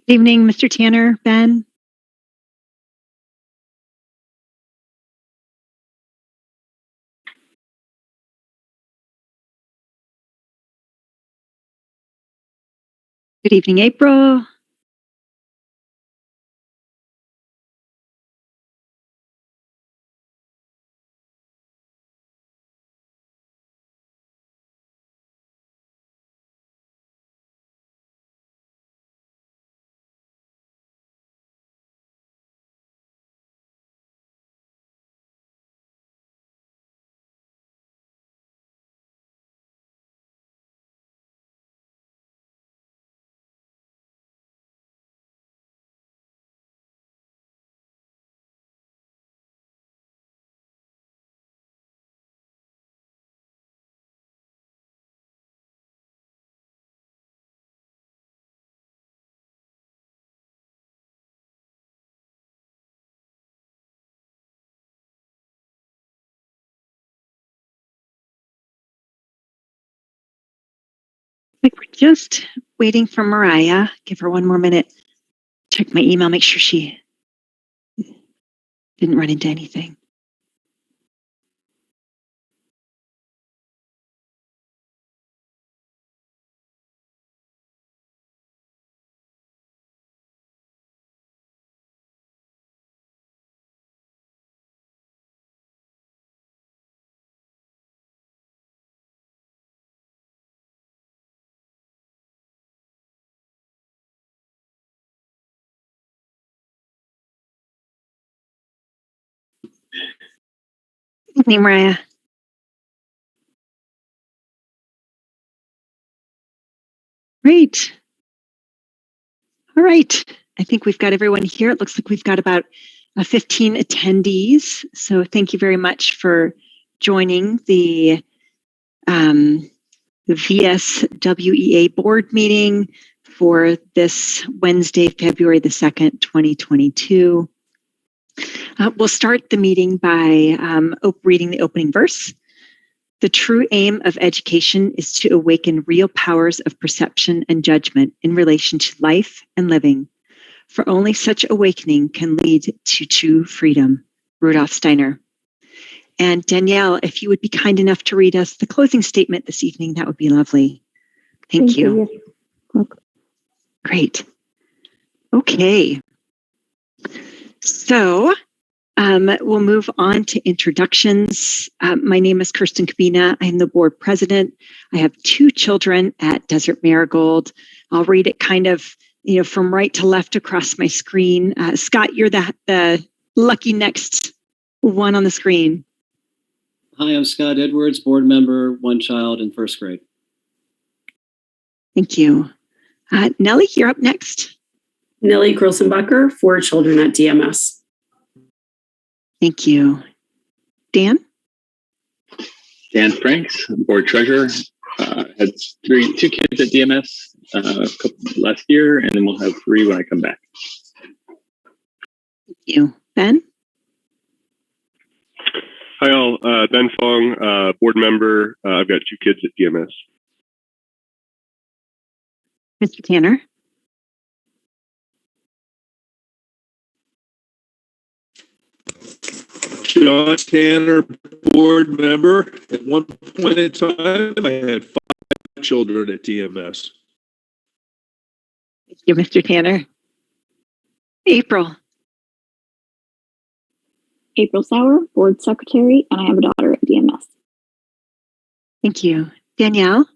Good evening, Mr. Tanner, Ben. Good evening, April. We're just waiting for Mariah. Give her one more minute. Check my email, make sure she didn't run into anything. Good evening, Mariah. Great. All right. I think we've got everyone here. It looks like we've got about 15 attendees. So thank you very much for joining the VSWEA board meeting for this Wednesday, February the 2nd, 2022. We'll start the meeting by reading the opening verse. The true aim of education is to awaken real powers of perception and judgment in relation to life and living, for only such awakening can lead to true freedom. Rudolf Steiner. And Danielle, if you would be kind enough to read us the closing statement this evening, that would be lovely. Thank you. Welcome. Great. Okay. So we'll move on to introductions. My name is Kirsten Kabina. I'm the board president. I have 2 children at Desert Marigold. I'll read it kind of, from right to left across my screen. Scott, you're the lucky next one on the screen. Hi, I'm Scott Edwards, board member, 1 child in 1st grade. Thank you. Nellie, you're up next. Nellie Grossenbacher, 4 children at DMS. Thank you. Dan? Dan Franks, board treasurer. Had 2 kids at DMS last year, and then we'll have 3 when I come back. Thank you. Ben? Hi all, Ben Fong, board member. I've got 2 kids at DMS. Mr. Tanner? John Tanner, board member. At one point in time, I had 5 children at DMS. Thank you, Mr. Tanner. April? April Sauer, board secretary, and I have a daughter at DMS. Thank you. Danielle?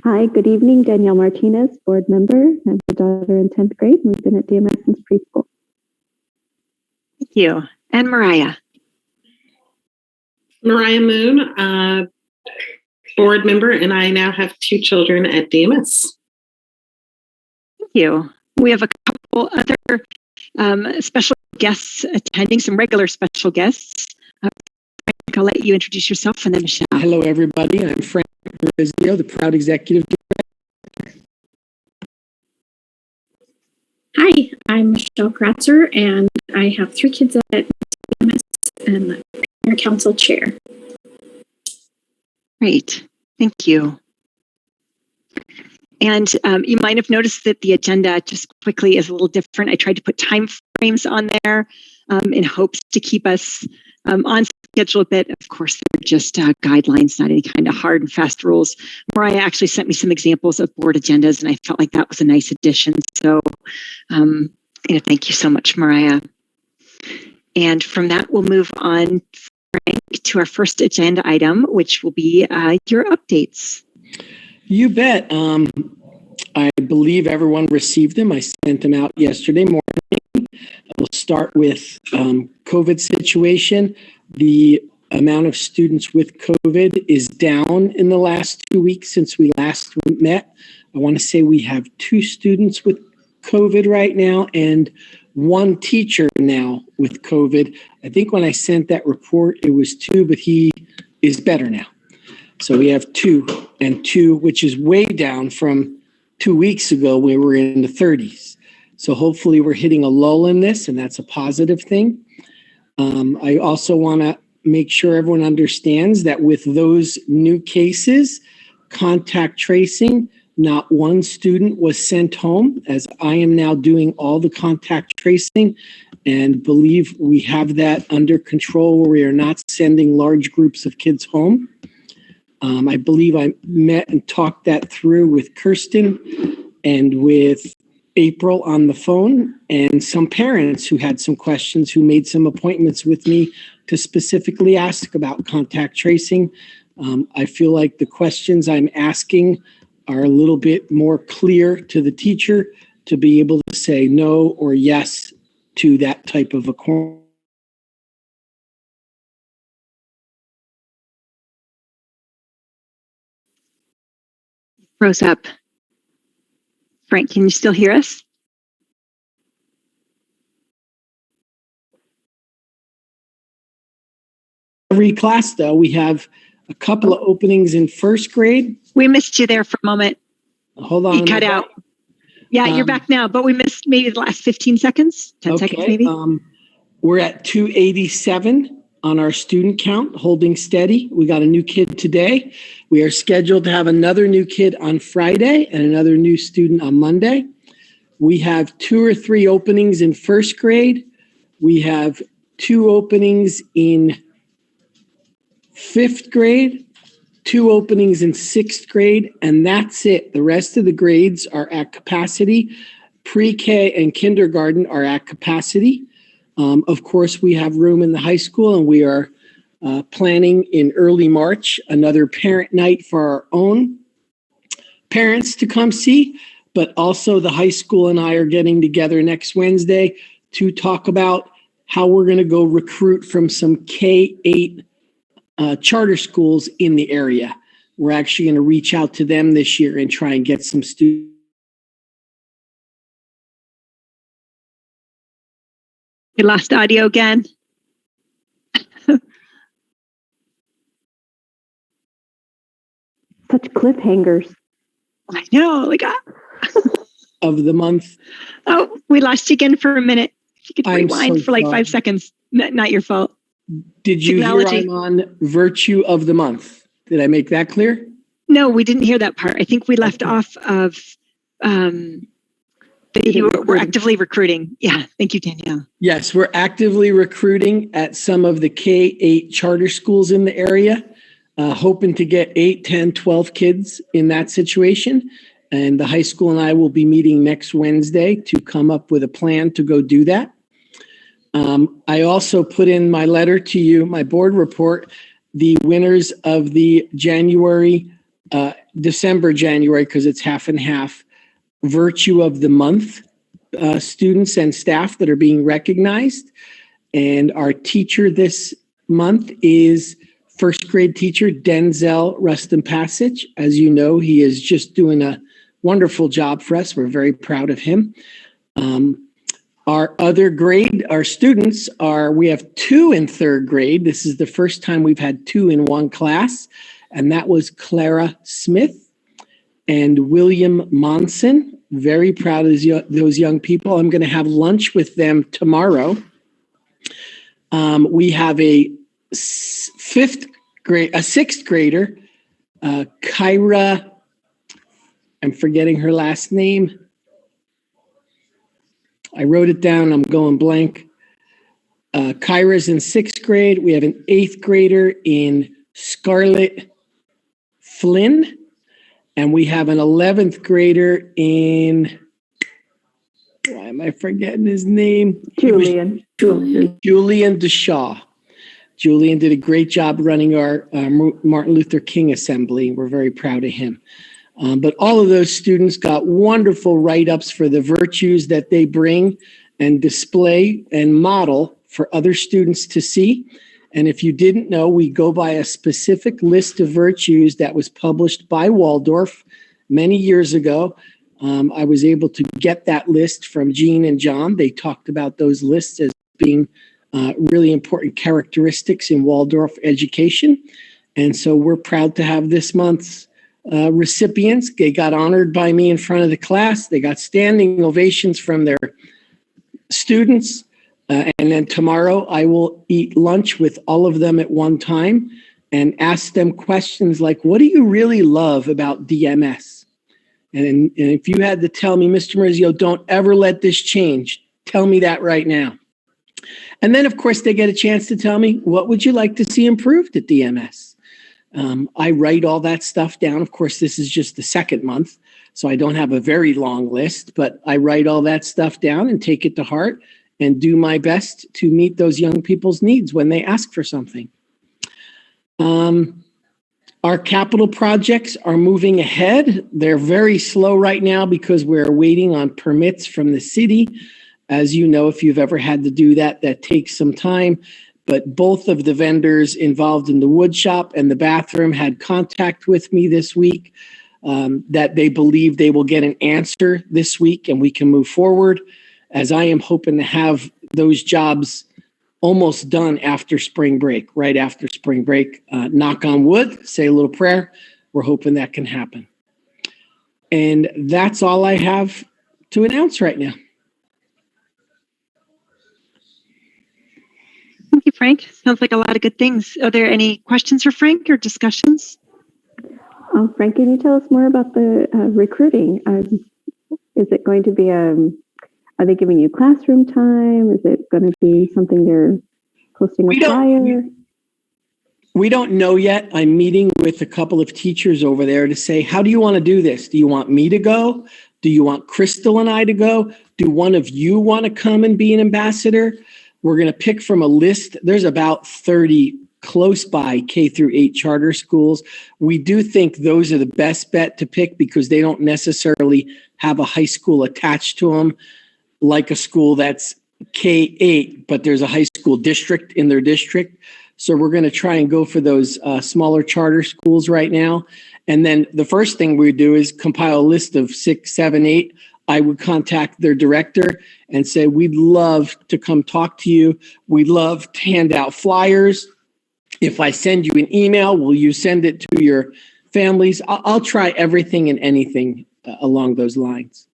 Hi, good evening. Danielle Martinez, board member. I have a daughter in 10th grade. We've been at DMS since preschool. Thank you. And Mariah? Mariah Moon, board member, and I now have 2 children at DMS. Thank you. We have a couple other special guests attending, some regular special guests. Frank, I'll let you introduce yourself, and then Michelle. Hello, everybody. I'm Frank Rizio, the proud executive director. Hi, I'm Michelle Kratzer, and I have 3 kids at DMS and the parent council chair. Great. Thank you. And you might have noticed that the agenda just quickly is a little different. I tried to put time frames on there in hopes to keep us on schedule a bit. Of course, they're just guidelines, not any kind of hard and fast rules. Mariah actually sent me some examples of board agendas, and I felt like that was a nice addition. So, thank you so much, Mariah. And from that, we'll move on, Frank, to our first agenda item, which will be your updates. You bet. I believe everyone received them. I sent them out yesterday morning. We'll start with COVID situation. The amount of students with COVID is down in the last 2 weeks since we last met. I want to say we have 2 students with COVID right now and 1 teacher now with COVID. I think when I sent that report, it was 2, but he is better now. So we have 2 and 2, which is way down from 2 weeks ago. We were in the 30s. So hopefully we're hitting a lull in this, and that's a positive thing. I also want to make sure everyone understands that with those new cases, contact tracing, not 1 student was sent home, as I am now doing all the contact tracing and believe we have that under control where we are not sending large groups of kids home. I believe I met and talked that through with Kirsten and with April on the phone, and some parents who had some questions who made some appointments with me to specifically ask about contact tracing. I feel like the questions I'm asking are a little bit more clear to the teacher to be able to say no or yes to that type of a question. Rose up. Frank, can you still hear us? Every class, though, we have a couple of openings in first grade. We missed you there for a moment. Hold on. You cut out. Yeah, you're back now, but we missed maybe the last 15 seconds, 10 seconds maybe. We're at 287 on our student count, holding steady. We got a new kid today. We are scheduled to have another new kid on Friday and another new student on Monday. We have 2 or 3 openings in first grade. We have 2 openings in 5th grade, 2 openings in 6th grade, and that's it. The rest of the grades are at capacity. Pre-K and kindergarten are at capacity. Of course, we have room in the high school, and we are planning in early March another parent night for our own parents to come see, but also the high school and I are getting together next Wednesday to talk about how we're going to go recruit from some K-8 charter schools in the area. We're actually going to reach out to them this year and try and get some students. You lost audio again. Such cliffhangers. I know, Of the month. Oh, we lost you again for a minute. If you could rewind for like sorry. 5 seconds. Not your fault. Did you Technology. hear I'm on virtue of the month? Did I make that clear? No, we didn't hear that part. I think we left off of that you were actively recruiting. Yeah, thank you, Danielle. Yes, we're actively recruiting at some of the K-8 charter schools in the area, hoping to get 8, 10, 12 kids in that situation. And the high school and I will be meeting next Wednesday to come up with a plan to go do that. I also put in my letter to you, my board report, the winners of the December, January, because it's half and half, Virtue of the Month students and staff that are being recognized. And our teacher this month is first grade teacher Denzel Rustin Passage. As you know, he is just doing a wonderful job for us. We're very proud of him. Our students we have 2 in 3rd grade. This is the first time we've had 2 in one class, and that was Clara Smith and William Monson. Very proud of those young people. I'm going to have lunch with them tomorrow. We have a 6th grader, Kyra. I'm forgetting her last name. I wrote it down. I'm going blank. Kyra's in 6th grade. We have an 8th grader in Scarlett Flynn. And we have an 11th grader in, why am I forgetting his name? Julian. Julian DeShaw. Julian did a great job running our Martin Luther King Assembly. We're very proud of him. But all of those students got wonderful write-ups for the virtues that they bring and display and model for other students to see. And if you didn't know, we go by a specific list of virtues that was published by Waldorf many years ago. I was able to get that list from Jean and John. They talked about those lists as being really important characteristics in Waldorf education. And so we're proud to have this month's recipients. They got honored by me in front of the class. They got standing ovations from their students. And then tomorrow I will eat lunch with all of them at one time and ask them questions like, what do you really love about DMS? And if you had to tell me, Mr. Marizio, don't ever let this change, tell me that right now. And then, of course, they get a chance to tell me, what would you like to see improved at DMS? I write all that stuff down. Of course, this is just the second month, so I don't have a very long list, but I write all that stuff down and take it to heart and do my best to meet those young people's needs when they ask for something. Our capital projects are moving ahead. They're very slow right now because we're waiting on permits from the city. As you know, if you've ever had to do that, that takes some time. But both of the vendors involved in the wood shop and the bathroom had contact with me this week that they believe they will get an answer this week and we can move forward, as I am hoping to have those jobs almost done after spring break, right after spring break. Knock on wood, say a little prayer. We're hoping that can happen. And that's all I have to announce right now. Thank you, Frank. Sounds like a lot of good things. Are there any questions for Frank or discussions? Oh, Frank, can you tell us more about the recruiting? Is it going to be are they giving you classroom time? Is it going to be something you're posting a flyer? We don't know yet. I'm meeting with a couple of teachers over there to say, how do you want to do this? Do you want me to go? Do you want Crystal and I to go? Do one of you want to come and be an ambassador? We're going to pick from a list. There's about 30 close by K through 8 charter schools. We do think those are the best bet to pick because they don't necessarily have a high school attached to them, like a school that's K-8, but there's a high school district in their district. So we're going to try and go for those smaller charter schools right now. And then the first thing we do is compile a list of 6, 7, 8. I would contact their director and say, we'd love to come talk to you. We'd love to hand out flyers. If I send you an email, will you send it to your families? I'll try everything and anything along those lines.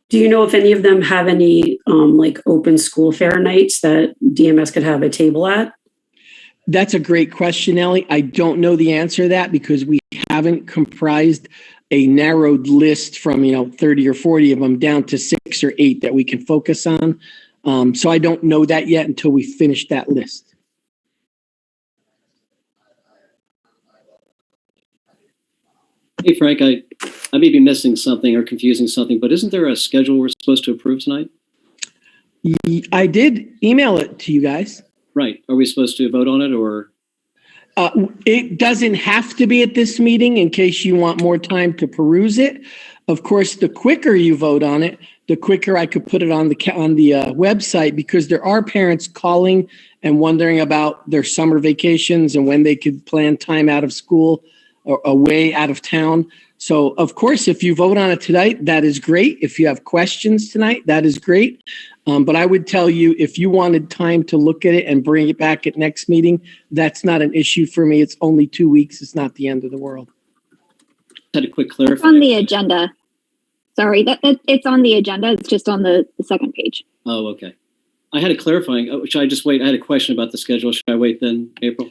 Do you know if any of them have any like open school fair nights that DMS could have a table at? That's a great question, Ellie. I don't know the answer to that because we haven't comprised a narrowed list from 30 or 40 of them down to 6 or 8 that we can focus on. So I don't know that yet until we finish that list. Hey, Frank, I may be missing something or confusing something, but isn't there a schedule we're supposed to approve tonight? I did email it to you guys. Right. Are we supposed to vote on it or? It doesn't have to be at this meeting in case you want more time to peruse it. Of course, the quicker you vote on it, the quicker I could put it on the website because there are parents calling and wondering about their summer vacations and when they could plan time out of school or away out of town. So, of course, if you vote on it tonight, that is great. If you have questions tonight, that is great. But I would tell you, if you wanted time to look at it and bring it back at next meeting, that's not an issue for me. It's only 2 weeks. It's not the end of the world. Had a quick clarification. It's on the agenda. Sorry, that it's on the agenda. It's just on the second page. Oh, okay. I had a clarifying. Should I just wait? I had a question about the schedule. Should I wait then, April?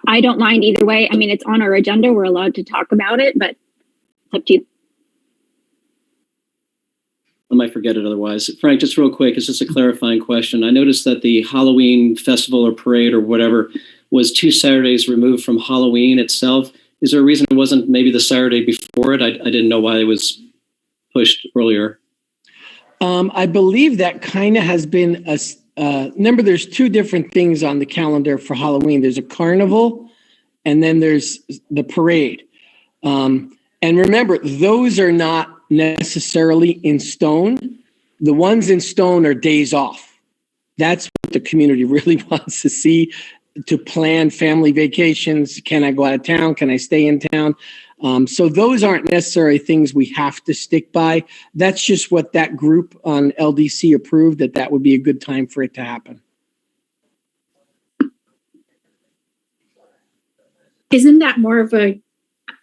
I don't mind either way. I mean, it's on our agenda. We're allowed to talk about it, but it's up to you. I might forget it otherwise. Frank, just real quick, it's just a clarifying question. I noticed that the Halloween festival or parade or whatever was 2 Saturdays removed from Halloween itself. Is there a reason it wasn't maybe the Saturday before it? I didn't know why it was pushed earlier. I believe that kind of has been remember, there's 2 different things on the calendar for Halloween. There's a carnival and then there's the parade. And remember, those are not necessarily in stone. The ones in stone are days off. That's what the community really wants to see, to plan family vacations. Can I go out of town? Can I stay in town? So those aren't necessarily things we have to stick by. That's just what that group on LDC approved, that would be a good time for it to happen. Isn't that more of a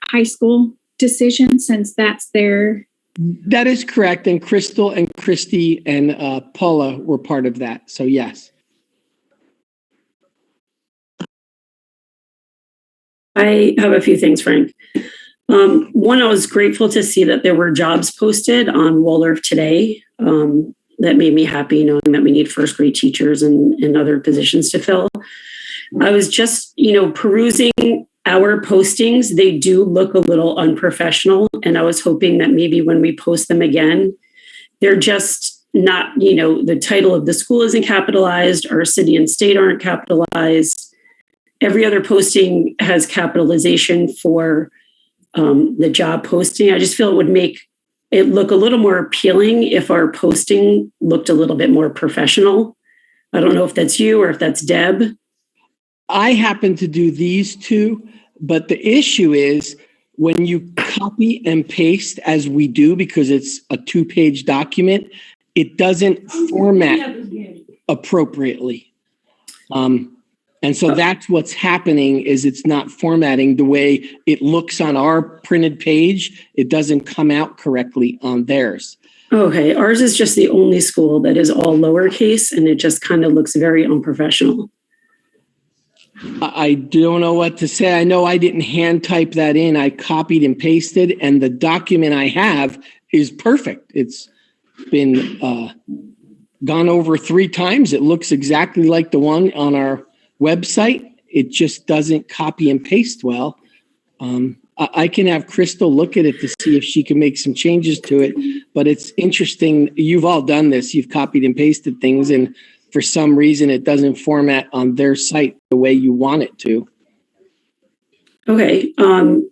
high school decision since that's their... That is correct. And Crystal and Christy and Paula were part of that. So yes. I have a few things, Frank. One, I was grateful to see that there were jobs posted on Waldorf today. That made me happy, knowing that we need first grade teachers and other positions to fill. I was just, perusing our postings. They do look a little unprofessional. And I was hoping that maybe when we post them again, they're just not, the title of the school isn't capitalized, our city and state aren't capitalized. Every other posting has capitalization for the job posting. I just feel it would make it look a little more appealing if our posting looked a little bit more professional. I don't know if that's you or if that's Deb. I happen to do these 2, but the issue is when you copy and paste, as we do, because it's a 2-page document, it doesn't format appropriately. And so that's what's happening, is it's not formatting the way it looks on our printed page. It doesn't come out correctly on theirs. Okay, ours is just the only school that is all lowercase, and it just kind of looks very unprofessional. I don't know what to say. I know I didn't hand type that in. I copied and pasted, and the document I have is perfect. It's been gone over 3 times. It looks exactly like the one on our website. It just doesn't copy and paste well. I can have Crystal look at it to see if she can make some changes to it, but it's interesting. You've all done this. You've copied and pasted things, and for some reason it doesn't format on their site the way you want it to. Okay. Do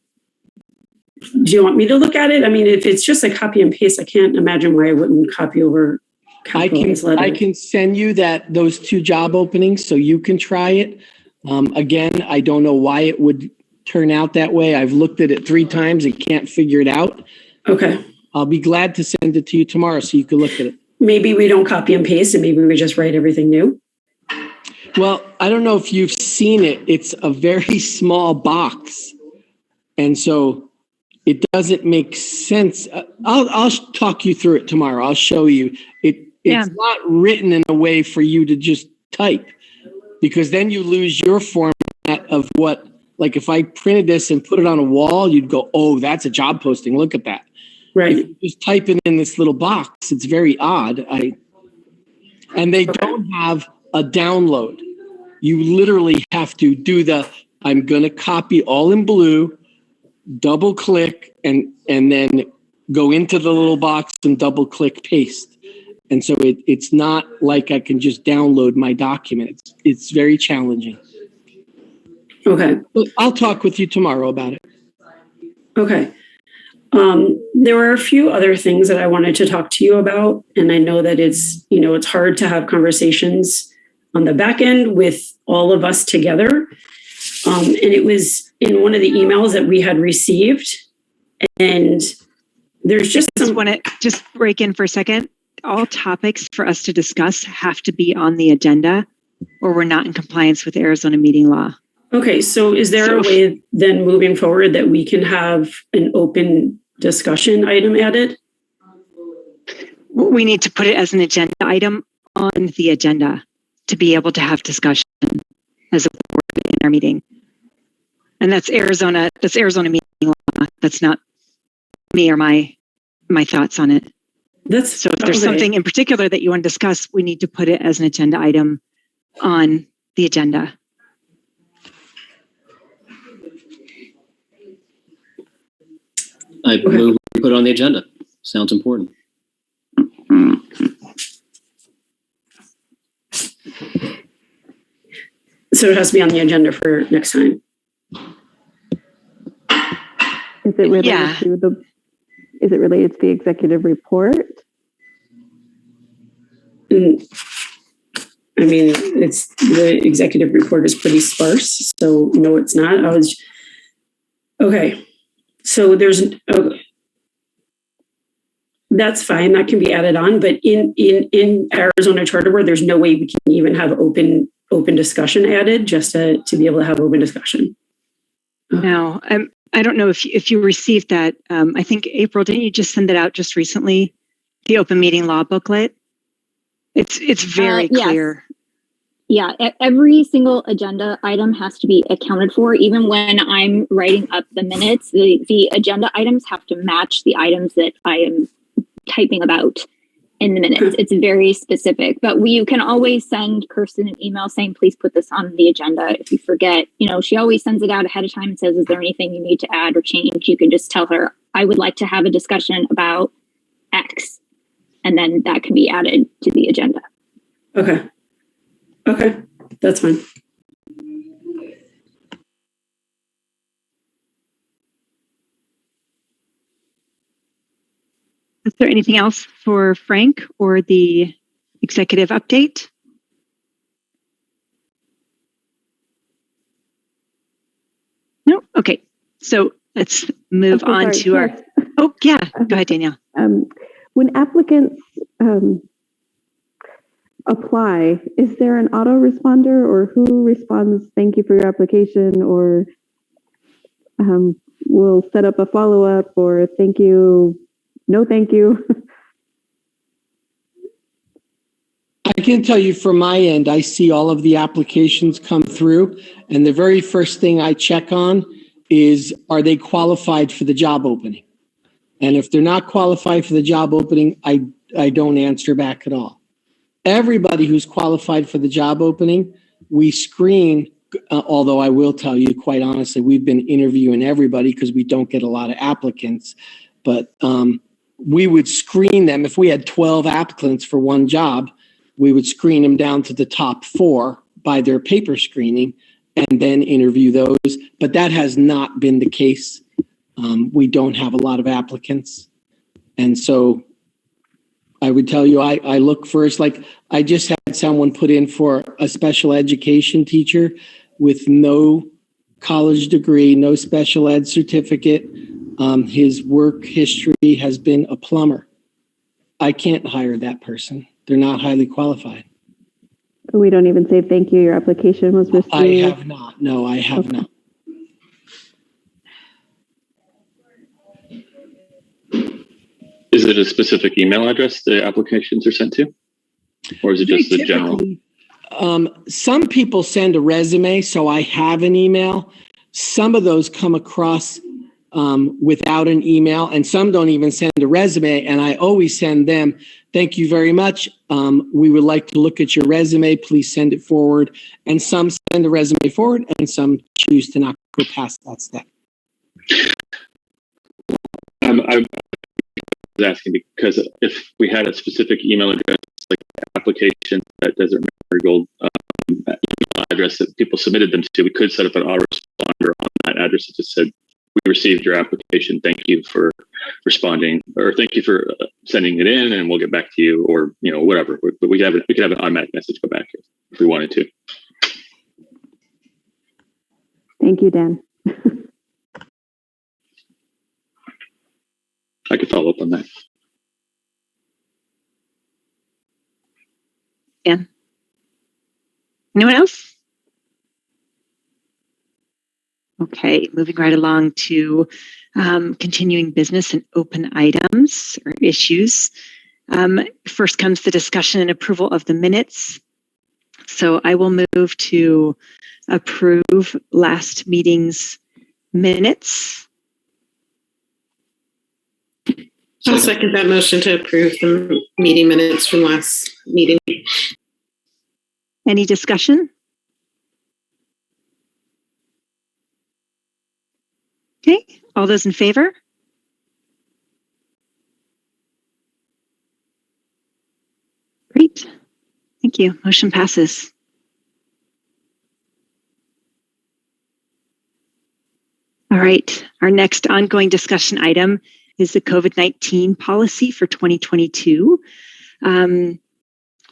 you want me to look at it? I mean, if it's just a copy and paste, I can't imagine why I wouldn't copy over capitalized letters. I can send you those 2 job openings so you can try it. Again, I don't know why it would turn out that way. I've looked at it 3 times and can't figure it out. Okay. I'll be glad to send it to you tomorrow so you can look at it. Maybe we don't copy and paste and maybe we just write everything new. Well, I don't know if you've seen it. It's a very small box. And so it doesn't make sense. I'll talk you through it tomorrow. I'll show you. It's not written in a way for you to just type, because then you lose your format of what, like if I printed this and put it on a wall, you'd go, oh, that's a job posting. Look at that. Right. If you just type it in this little box, it's very odd. And they don't have a download. You literally have to do I'm going to copy all in blue, double click, and then go into the little box and double click paste. And so it's not like I can just download my document. It's very challenging. Okay. But I'll talk with you tomorrow about it. Okay. There were a few other things that I wanted to talk to you about. And I know that it's hard to have conversations on the back end with all of us together. And it was in one of the emails that we had received. And there's just want to just break in for a second. All topics for us to discuss have to be on the agenda, or we're not in compliance with Arizona meeting law. Okay, so is there a way then moving forward that we can have an open discussion item added? We need to put it as an agenda item on the agenda to be able to have discussion as a board in our meeting. And that's Arizona meeting law. That's not me or my thoughts on it. So if there's something in particular that you want to discuss, we need to put it as an agenda item on the agenda. I move we put it on the agenda. Sounds important. So it has to be on the agenda for next time. Is it related Yeah. to is it related to the executive report? I mean, the executive report is pretty sparse, so no, it's not. Okay. So that's fine. That can be added on, but in Arizona Charter Board, there's no way we can even have open discussion added just to be able to have open discussion. Now, I don't know if you received that. I think April, didn't you just send it out just recently? The open meeting law booklet. It's very clear. Yeah, every single agenda item has to be accounted for. Even when I'm writing up the minutes, the agenda items have to match the items that I am typing about in the minutes. It's very specific, but you can always send Kirsten an email saying, please put this on the agenda. If you forget, she always sends it out ahead of time and says, is there anything you need to add or change? You can just tell her, I would like to have a discussion about X. And then that can be added to the agenda. Okay, that's fine. Is there anything else for Frank or the executive update? No? Okay. So let's move on to our... Oh, yeah. Go ahead, Danielle. When applicants apply, is there an autoresponder or who responds, thank you for your application, or we'll set up a follow-up, or thank you, no thank you? I can tell you from my end, I see all of the applications come through, and the very first thing I check on is, are they qualified for the job opening? And if they're not qualified for the job opening, I don't answer back at all. Everybody who's qualified for the job opening, we screen, although I will tell you, quite honestly, we've been interviewing everybody because we don't get a lot of applicants. But we would screen them. If we had 12 applicants for one job, we would screen them down to the top 4 by their paper screening and then interview those. But that has not been the case. We don't have a lot of applicants. And so I would tell you, I look first, like I just had someone put in for a special education teacher with no college degree, no special ed certificate. His work history has been a plumber. I can't hire that person. They're not highly qualified. We don't even say thank you, your application was received. I have not. No, I have not. Is it a specific email address the applications are sent to? Or is it just the general? Some people send a resume, so I have an email. Some of those come across without an email, and some don't even send a resume, and I always send them, thank you very much. We would like to look at your resume. Please send it forward. And some send the resume forward, and some choose to not go past that step. I was asking because if we had a specific email address, like application that Desert Marigold email address that people submitted them to, we could set up an autoresponder on that address that just said, we received your application. Thank you for responding, or thank you for sending it in, and we'll get back to you, or whatever. But we could have an automatic message go back if we wanted to. Thank you, Dan. I could follow up on that. Yeah. Anyone else? Okay, moving right along to continuing business and open items or issues. First comes the discussion and approval of the minutes. So I will move to approve last meeting's minutes. I'll second that motion to approve the meeting minutes from last meeting. Any discussion? Okay, all those in favor? Great. Thank you. Motion passes. All right. Our next ongoing discussion item is the COVID-19 policy for 2022.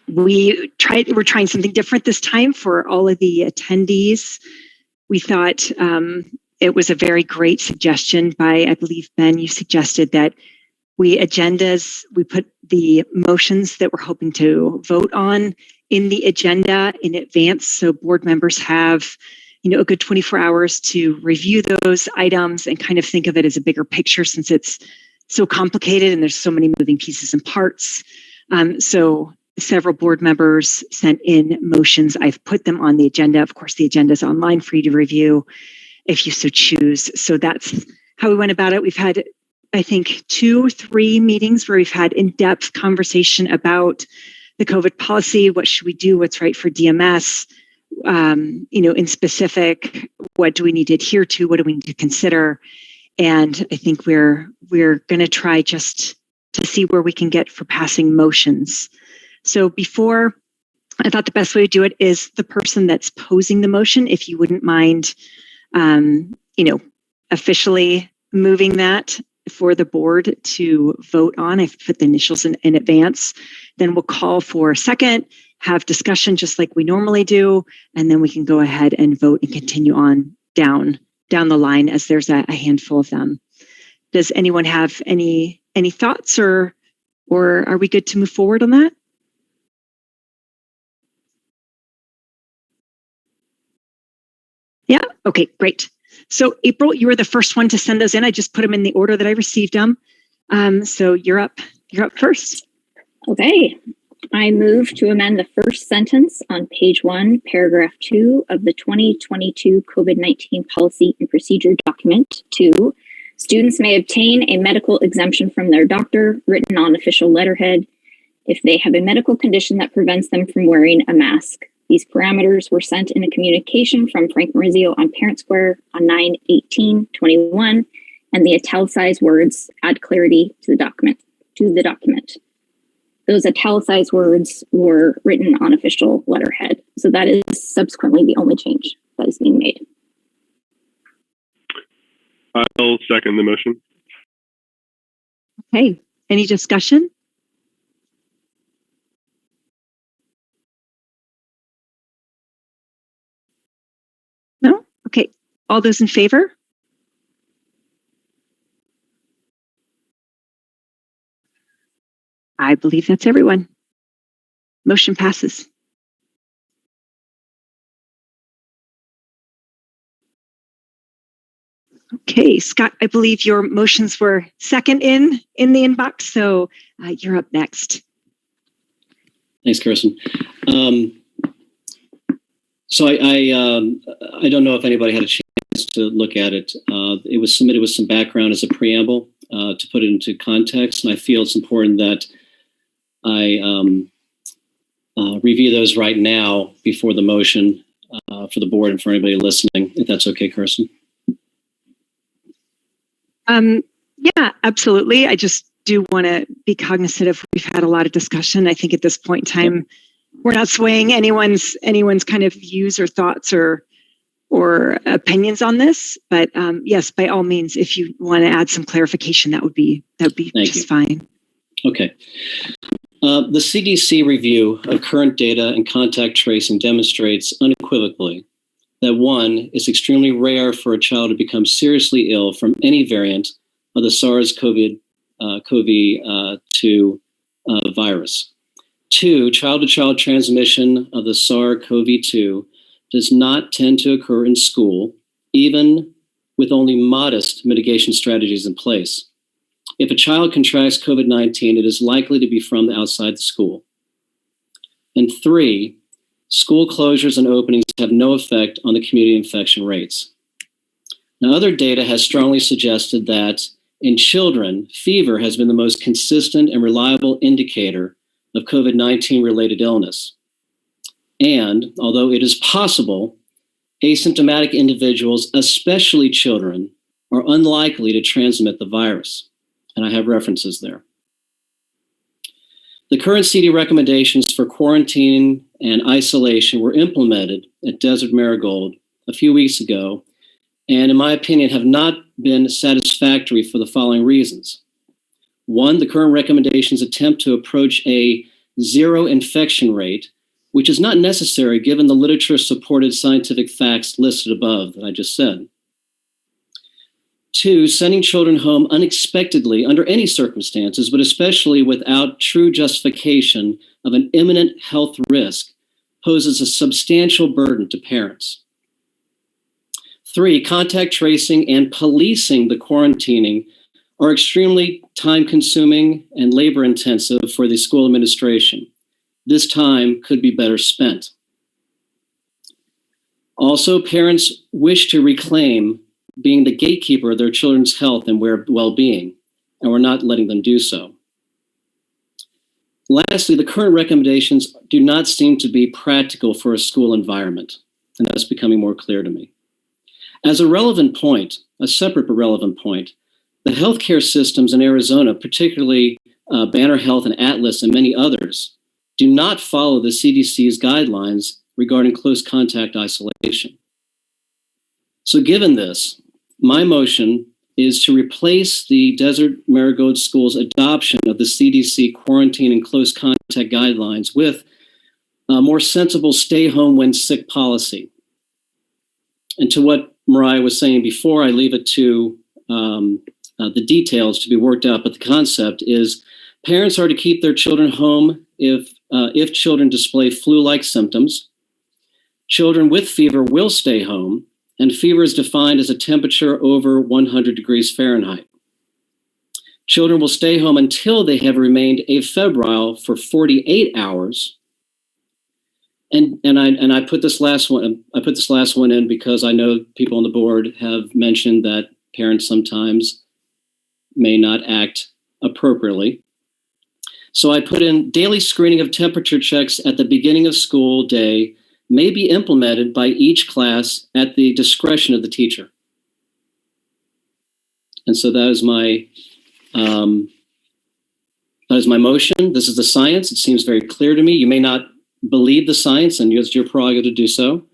We're trying something different this time for all of the attendees. We thought it was a very great suggestion by, I believe, Ben, you suggested that we put the motions that we're hoping to vote on in the agenda in advance. So board members have, a good 24 hours to review those items and kind of think of it as a bigger picture since it's so complicated and there's so many moving pieces and parts. So several board members sent in motions. I've put them on the agenda. Of course, the agenda is online for you to review if you so choose. So that's how we went about it. We've had, I think, 2-3 meetings where we've had in-depth conversation about the COVID policy. What should we do? What's right for DMS? In specific, what do we need to adhere to? What do we need to consider? And I think we're going to try just to see where we can get for passing motions. So before, I thought the best way to do it is the person that's posing the motion, if you wouldn't mind, officially moving that for the board to vote on. I've put the initials in advance. Then we'll call for a second, have discussion just like we normally do, and then we can go ahead and vote and continue on down the line as there's a handful of them. Does anyone have any thoughts or are we good to move forward on that? Yeah, okay, great. So April, you were the first one to send those in. I just put them in the order that I received them. So you're up first. Okay. I move to amend the first sentence on page 1, paragraph 2 of the 2022 COVID-19 policy and procedure document to students may obtain a medical exemption from their doctor written on official letterhead if they have a medical condition that prevents them from wearing a mask. These parameters were sent in a communication from Frank Marizio on Parent Square on 9/18/21, and the italicized words add clarity to the document. Those italicized words were written on official letterhead. So that is subsequently the only change that is being made. I'll second the motion. Okay, any discussion? No? Okay, all those in favor? I believe that's everyone. Motion passes. Okay, Scott, I believe your motions were second in the inbox, so you're up next. Thanks, Kirsten. So I don't know if anybody had a chance to look at it. It was submitted with some background as a preamble to put it into context, and I feel it's important that I review those right now before the motion for the board and for anybody listening, if that's okay, Kirsten. Yeah, absolutely. I just do want to be cognizant of we've had a lot of discussion. I think at this point in time, we're not swaying anyone's kind of views or thoughts or opinions on this. But yes, by all means, if you want to add some clarification, that would be just fine. Okay. The CDC review of current data and contact tracing demonstrates unequivocally that 1, it's extremely rare for a child to become seriously ill from any variant of the SARS-CoV-2 virus. 2, child-to-child transmission of the SARS-CoV-2 does not tend to occur in school, even with only modest mitigation strategies in place. If a child contracts COVID-19, it is likely to be from outside the school. And 3, school closures and openings have no effect on the community infection rates. Now, other data has strongly suggested that in children, fever has been the most consistent and reliable indicator of COVID-19 related illness. And although it is possible, asymptomatic individuals, especially children, are unlikely to transmit the virus. And I have references there. The current CD recommendations for quarantine and isolation were implemented at Desert Marigold a few weeks ago, and in my opinion, have not been satisfactory for the following reasons. One, the current recommendations attempt to approach a zero infection rate, which is not necessary given the literature-supported scientific facts listed above that I just said. Two, sending children home unexpectedly under any circumstances, but especially without true justification of an imminent health risk, poses a substantial burden to parents. Three, contact tracing and policing the quarantining are extremely time-consuming and labor-intensive for the school administration. This time could be better spent. Also, parents wish to reclaim being the gatekeeper of their children's health and well-being, and we're not letting them do so. Lastly, the current recommendations do not seem to be practical for a school environment, and that's becoming more clear to me. As a relevant point, a separate but relevant point, the healthcare systems in Arizona, particularly Banner Health and Atlas and many others, do not follow the CDC's guidelines regarding close contact isolation. So given this, my motion is to replace the Desert Marigold School's adoption of the CDC quarantine and close contact guidelines with a more sensible stay home when sick policy. And to what Mariah was saying before, I leave it to the details to be worked out, but the concept is parents are to keep their children home if children display flu-like symptoms. Children with fever will stay home, and fever is defined as a temperature over 100 degrees Fahrenheit. Children will stay home until they have remained afebrile for 48 hours. And I put this last one in because I know people on the board have mentioned that parents sometimes may not act appropriately. So I put in daily screening of temperature checks at the beginning of school day may be implemented by each class at the discretion of the teacher. And so that is my motion. This is the science. It seems very clear to me. You may not believe the science, and it's your prerogative to do so.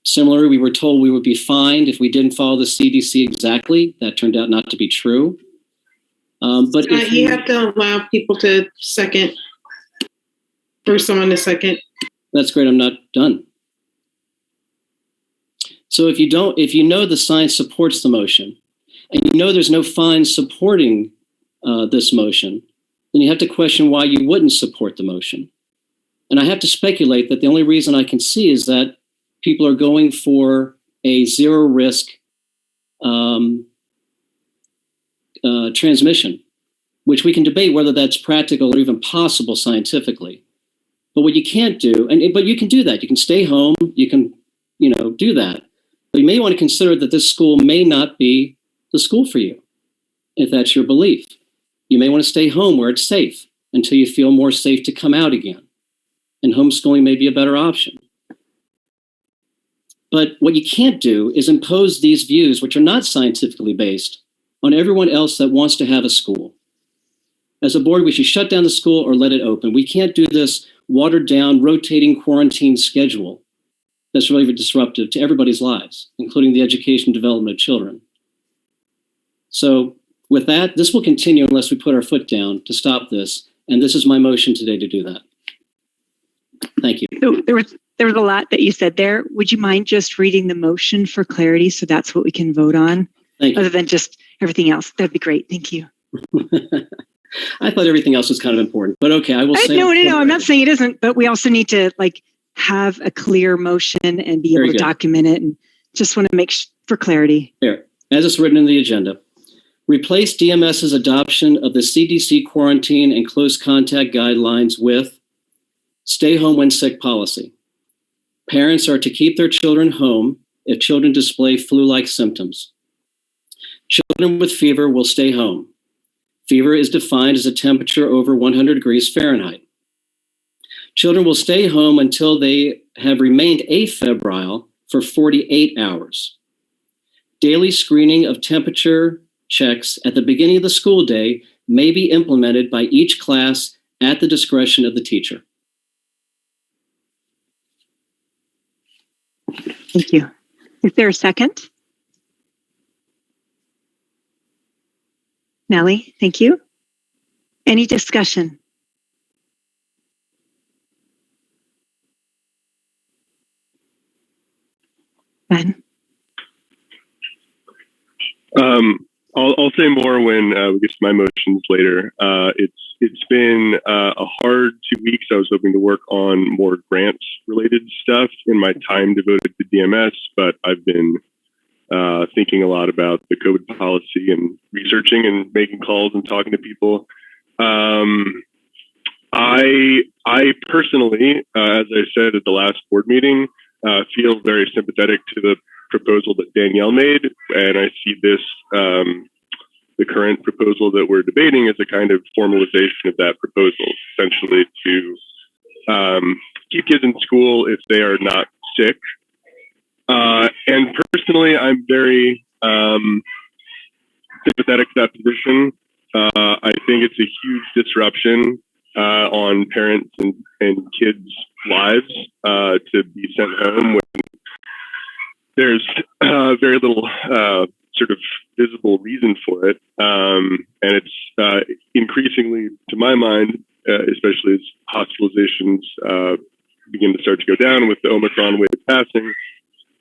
Similarly, we were told we would be fined if we didn't follow the CDC exactly. That turned out not to be true. But you have to allow people to second. For someone to second. That's great. I'm not done. So if you know the science supports the motion, and you know there's no fine supporting this motion, then you have to question why you wouldn't support the motion. And I have to speculate that the only reason I can see is that people are going for a zero risk transmission, which we can debate whether that's practical or even possible scientifically. But what you can't do, but you can do that. You can stay home. You can, do that. But you may want to consider that this school may not be the school for you, if that's your belief. You may want to stay home where it's safe until you feel more safe to come out again. And homeschooling may be a better option. But what you can't do is impose these views, which are not scientifically based, on everyone else that wants to have a school. As a board, we should shut down the school or let it open. We can't do this watered down, rotating quarantine schedule that's really disruptive to everybody's lives, including the education and development of children. So with that, this will continue unless we put our foot down to stop this. And this is my motion today to do that. Thank you. So there was a lot that you said there. Would you mind just reading the motion for clarity so that's what we can vote on? Thank you. Other than just everything else. That'd be great. Thank you. I thought everything else was kind of important, but okay, I will say. No, I'm not saying it isn't, but we also need to have a clear motion and be able to document it, and just want to make for clarity. Here, as it's written in the agenda, replace DMS's adoption of the CDC quarantine and close contact guidelines with stay home when sick policy. Parents are to keep their children home if children display flu-like symptoms. Children with fever will stay home. Fever is defined as a temperature over 100 degrees Fahrenheit. Children will stay home until they have remained afebrile for 48 hours. Daily screening of temperature checks at the beginning of the school day may be implemented by each class at the discretion of the teacher. Thank you. Is there a second? Nellie, thank you. Any discussion? Ben? I'll say more when we get to my motions later. It's been a hard 2 weeks. I was hoping to work on more grants related stuff in my time devoted to DMS, but I've been thinking a lot about the COVID policy and researching and making calls and talking to people. I personally, as I said at the last board meeting, feel very sympathetic to the proposal that Danielle made, and I see this, the current proposal that we're debating, as a kind of formalization of that proposal, essentially to keep kids in school if they are not sick. And personally, I'm very sympathetic to that position. I think it's a huge disruption on parents and kids' lives to be sent home when there's very little sort of visible reason for it. And it's increasingly, to my mind, especially as hospitalizations begin to start to go down with the Omicron wave passing,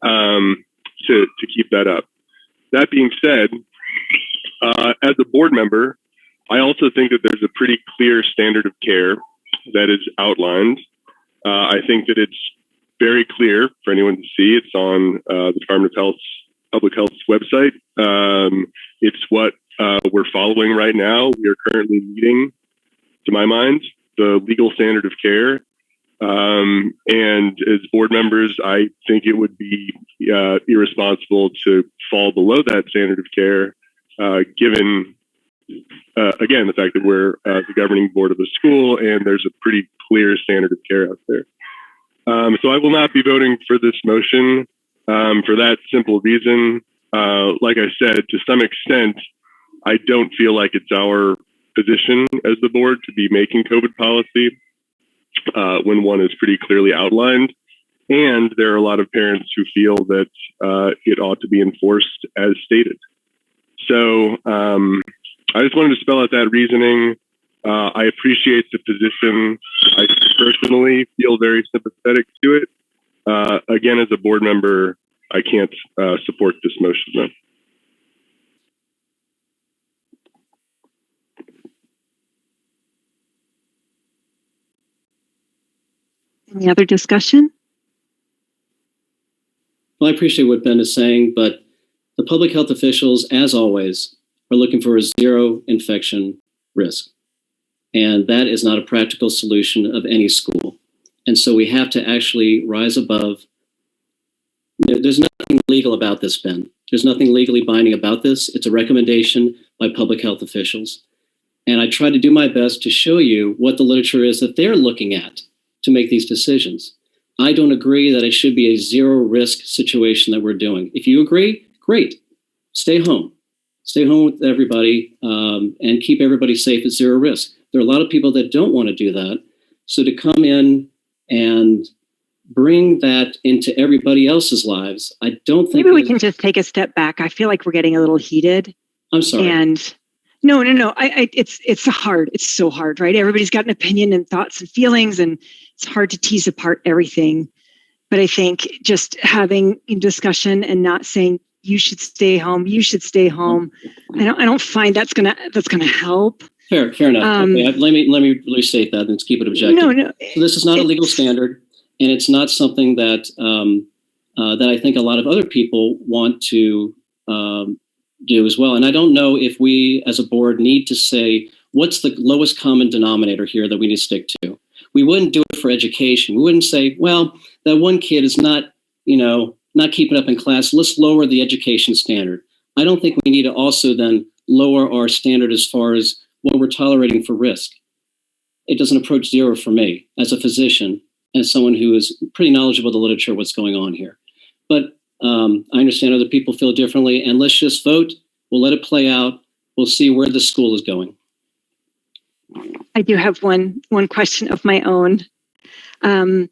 to keep that up. That being said, as a board member, I also think that there's a pretty clear standard of care that is outlined. I think that it's very clear for anyone to see. It's on the Department of Public Health's website. It's what we're following right now. We are currently meeting, to my mind, the legal standard of care. And as board members, I think it would be irresponsible to fall below that standard of care, given, again, the fact that we're the governing board of the school and there's a pretty clear standard of care out there. So I will not be voting for this motion for that simple reason. Like I said, to some extent, I don't feel like it's our position as the board to be making COVID policy when one is pretty clearly outlined. And there are a lot of parents who feel that it ought to be enforced as stated. So I just wanted to spell out that reasoning. I appreciate the position. I personally feel very sympathetic to it. Again, as a board member, I can't support this motion, though. Any other discussion? Well, I appreciate what Ben is saying, but the public health officials, as always, are looking for a zero infection risk. And that is not a practical solution of any school. And so we have to actually rise above. There's nothing legal about this, Ben. There's nothing legally binding about this. It's a recommendation by public health officials. And I try to do my best to show you what the literature is that they're looking at to make these decisions. I don't agree that it should be a zero risk situation that we're doing. If you agree, great. Stay home. Stay home with everybody and keep everybody safe at zero risk. There are a lot of people that don't want to do that. So to come in and bring that into everybody else's lives, I don't think— Maybe we can just take a step back. I feel like we're getting a little heated. I'm sorry. And no. It's hard. It's so hard, right? Everybody's got an opinion and thoughts and feelings, and it's hard to tease apart everything. But I think just having a discussion and not saying you should stay home, you should stay home, I don't find that's gonna help. Fair enough. Okay, let me restate that and let's keep it objective. No. So this is not a legal standard, and it's not something that that I think a lot of other people want to do as well. And I don't know if we as a board need to say what's the lowest common denominator here that we need to stick to. We wouldn't do it for education. We wouldn't say, well, that one kid is not, not keeping up in class. Let's lower the education standard. I don't think we need to also then lower our standard as far as what we're tolerating for risk. It doesn't approach zero for me as a physician, as someone who is pretty knowledgeable of the literature, what's going on here. But I understand other people feel differently, and let's just vote. We'll let it play out. We'll see where the school is going. I do have one question of my own. I'm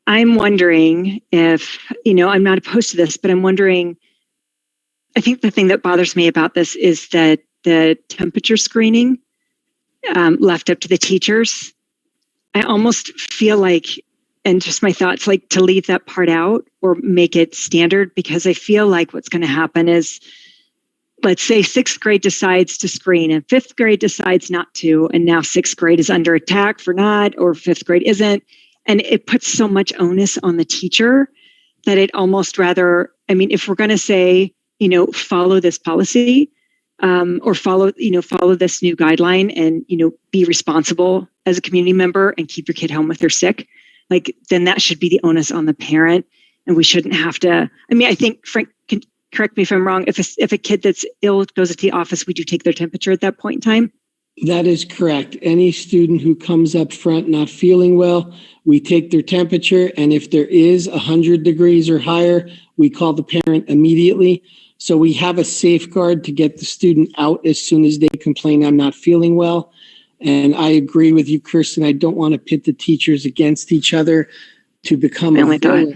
wondering if, I'm not opposed to this, but I'm wondering, I think the thing that bothers me about this is that the temperature screening left up to the teachers. I almost feel like, and just my thoughts, like to leave that part out or make it standard, because I feel like what's going to happen is, let's say 6th grade decides to screen and 5th grade decides not to, and now 6th grade is under attack for not, or 5th grade isn't. And it puts so much onus on the teacher that it almost rather, if we're going to say, follow this policy, or follow this new guideline and, be responsible as a community member and keep your kid home if they're sick, then that should be the onus on the parent. And we shouldn't have to, I think Frank can correct me if I'm wrong. If a kid that's ill goes to the office, we do take their temperature at that point in time. That is correct. Any student who comes up front not feeling well, we take their temperature. And if there is 100 degrees or higher, we call the parent immediately. So we have a safeguard to get the student out as soon as they complain, I'm not feeling well. And I agree with you, Kirsten. I don't want to pit the teachers against each other to become a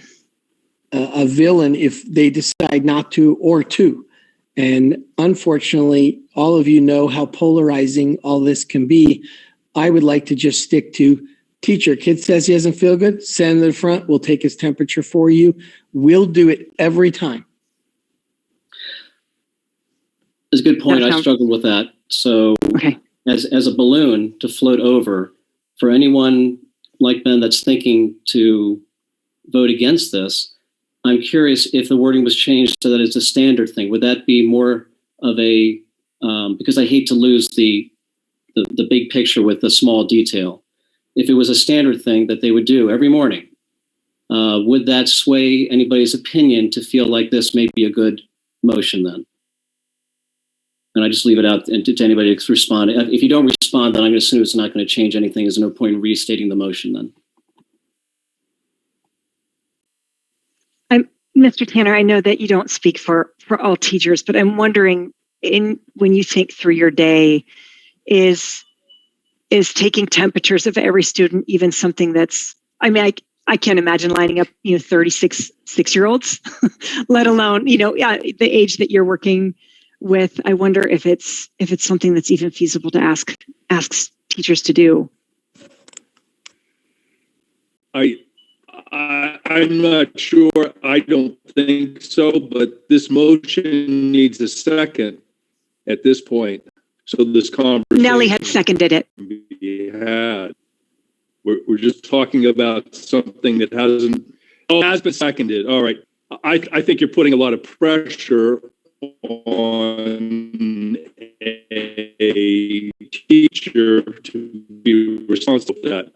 villain if they decide not to or to. And unfortunately, all of you know how polarizing all this can be. I would like to just stick to teacher. Kid says he doesn't feel good, send him to the front. We'll take his temperature for you. We'll do it every time. That's a good point. I struggled with that. So okay. As a balloon to float over, for anyone like Ben that's thinking to vote against this, I'm curious if the wording was changed so that it's a standard thing. Would that be more of a, because I hate to lose the big picture with the small detail. If it was a standard thing that they would do every morning, would that sway anybody's opinion to feel like this may be a good motion then? And I just leave it out to anybody to respond. If you don't respond, then I'm going to assume it's not going to change anything. There's no point in restating the motion then. Mr. Tanner, I know that you don't speak for all teachers, but I'm wondering, when you think through your day, is taking temperatures of every student even something that's, I can't imagine lining up, 36 6-year-olds, let alone, the age that you're working with. I wonder if it's something that's even feasible to ask teachers to do. I'm not sure. I don't think so, but this motion needs a second at this point. So this conversation. Nellie had seconded it. We're just talking about something that has been seconded. All right. I think you're putting a lot of pressure on a teacher to be responsible for that.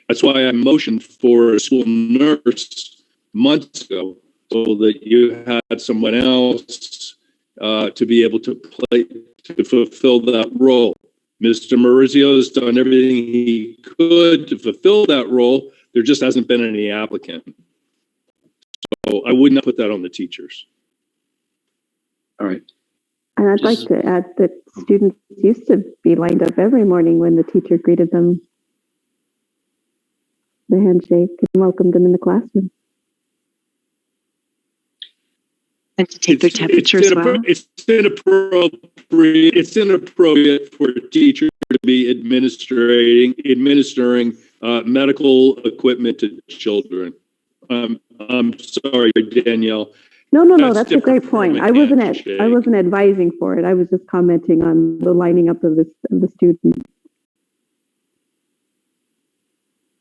That's why I motioned for a school nurse months ago, so that you had someone else to be able to fulfill that role. Mr. Maurizio has done everything he could to fulfill that role. There just hasn't been any applicant. So I would not put that on the teachers. All right. And I'd like to add that students used to be lined up every morning when the teacher greeted them, the handshake, and welcomed them in the classroom. And to take their temperature as well. It's inappropriate for a teacher to be administering medical equipment to children. I'm sorry, Danielle. No, that's a great point. I wasn't advising for it. I was just commenting on the lining up of the students.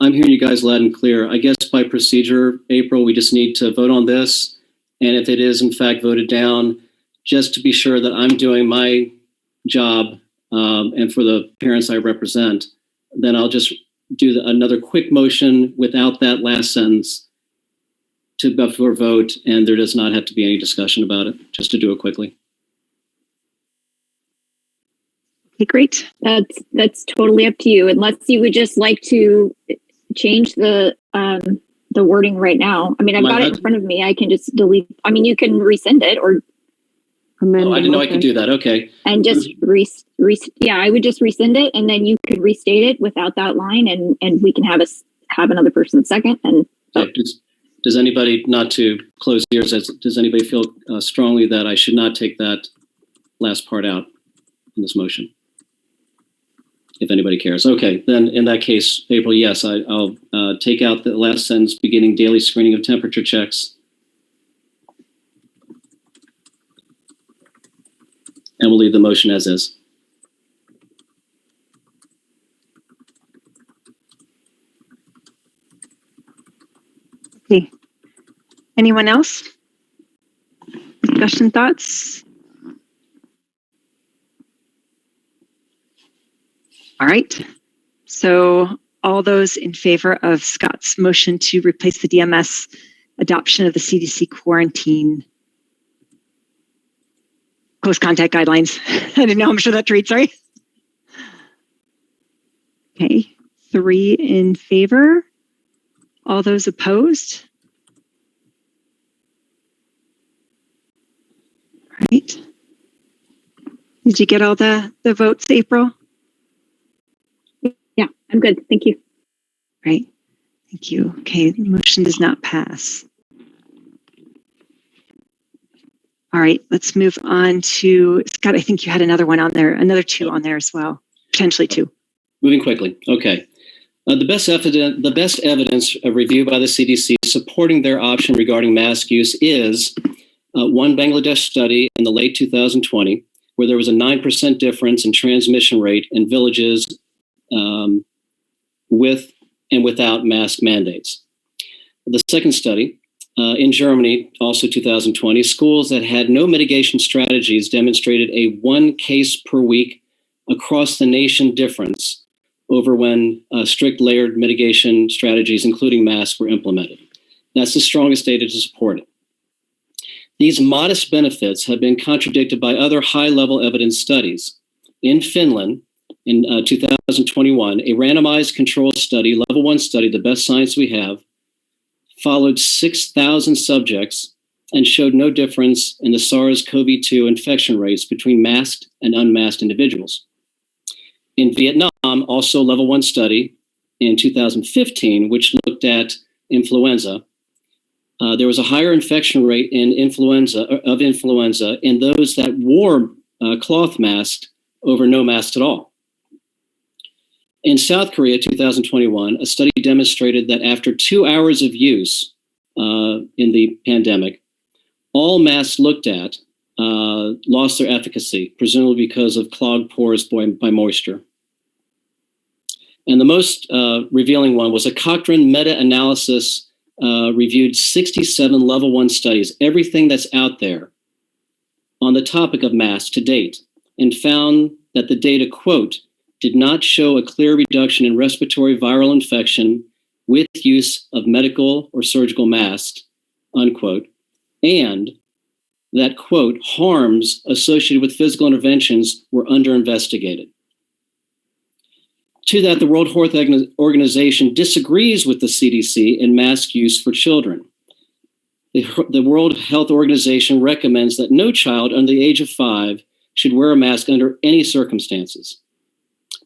I'm hearing you guys loud and clear. I guess by procedure, April, we just need to vote on this. And if it is in fact voted down, just to be sure that I'm doing my job and for the parents I represent, then I'll just do another quick motion without that last sentence. before vote, and there does not have to be any discussion about it, just to do it quickly. Okay, great. That's totally up to you. Unless you would just like to change the wording right now. I mean, I've got it in front of me. I can just delete. I mean, you can rescind it or amend. Oh, I didn't know I could do that. Okay. And just I would just rescind it, and then you could restate it without that line, and we can have another person second. And Okay. Does anybody, not to close ears, does anybody feel strongly that I should not take that last part out in this motion? If anybody cares. Okay, then in that case, April, yes, I'll take out the last sentence beginning daily screening of temperature checks. And we'll leave the motion as is. Okay. Anyone else? Discussion, thoughts? All right. So all those in favor of Scott's motion to replace the DMS adoption of the CDC quarantine close contact guidelines. I didn't know how much of that to read, sorry. Okay, 3 in favor. All those opposed? All right. Did you get all the votes, April? yeah, I'm good. Thank you. Right. Thank you. Okay, the motion does not pass. All right, let's move on to Scott. I think you had another one on there, another 2 on there as well, potentially 2. Moving quickly. Okay. The best evidence review by the CDC supporting their option regarding mask use is one Bangladesh study in the late 2020, where there was a 9% difference in transmission rate in villages with and without mask mandates. The second study in Germany, also 2020, schools that had no mitigation strategies demonstrated a 1 case per week across the nation difference over when strict layered mitigation strategies, including masks, were implemented. That's the strongest data to support it. These modest benefits have been contradicted by other high-level evidence studies. In Finland, in 2021, a randomized controlled study, level 1 study, the best science we have, followed 6,000 subjects and showed no difference in the SARS-CoV-2 infection rates between masked and unmasked individuals. In Vietnam, also level 1 study in 2015, which looked at influenza, there was a higher infection rate in influenza in those that wore cloth masks over no masks at all. In South Korea, 2021, a study demonstrated that after 2 hours of use in the pandemic, all masks looked at lost their efficacy, presumably because of clogged pores by moisture. And the most revealing one was a Cochrane meta-analysis reviewed 67 level 1 studies, everything that's out there on the topic of masks to date, and found that the data, quote, did not show a clear reduction in respiratory viral infection with use of medical or surgical masks, unquote, and that, quote, harms associated with physical interventions were under-investigated. To that, the World Health Organization disagrees with the CDC in mask use for children. The World Health Organization recommends that no child under the age of 5 should wear a mask under any circumstances.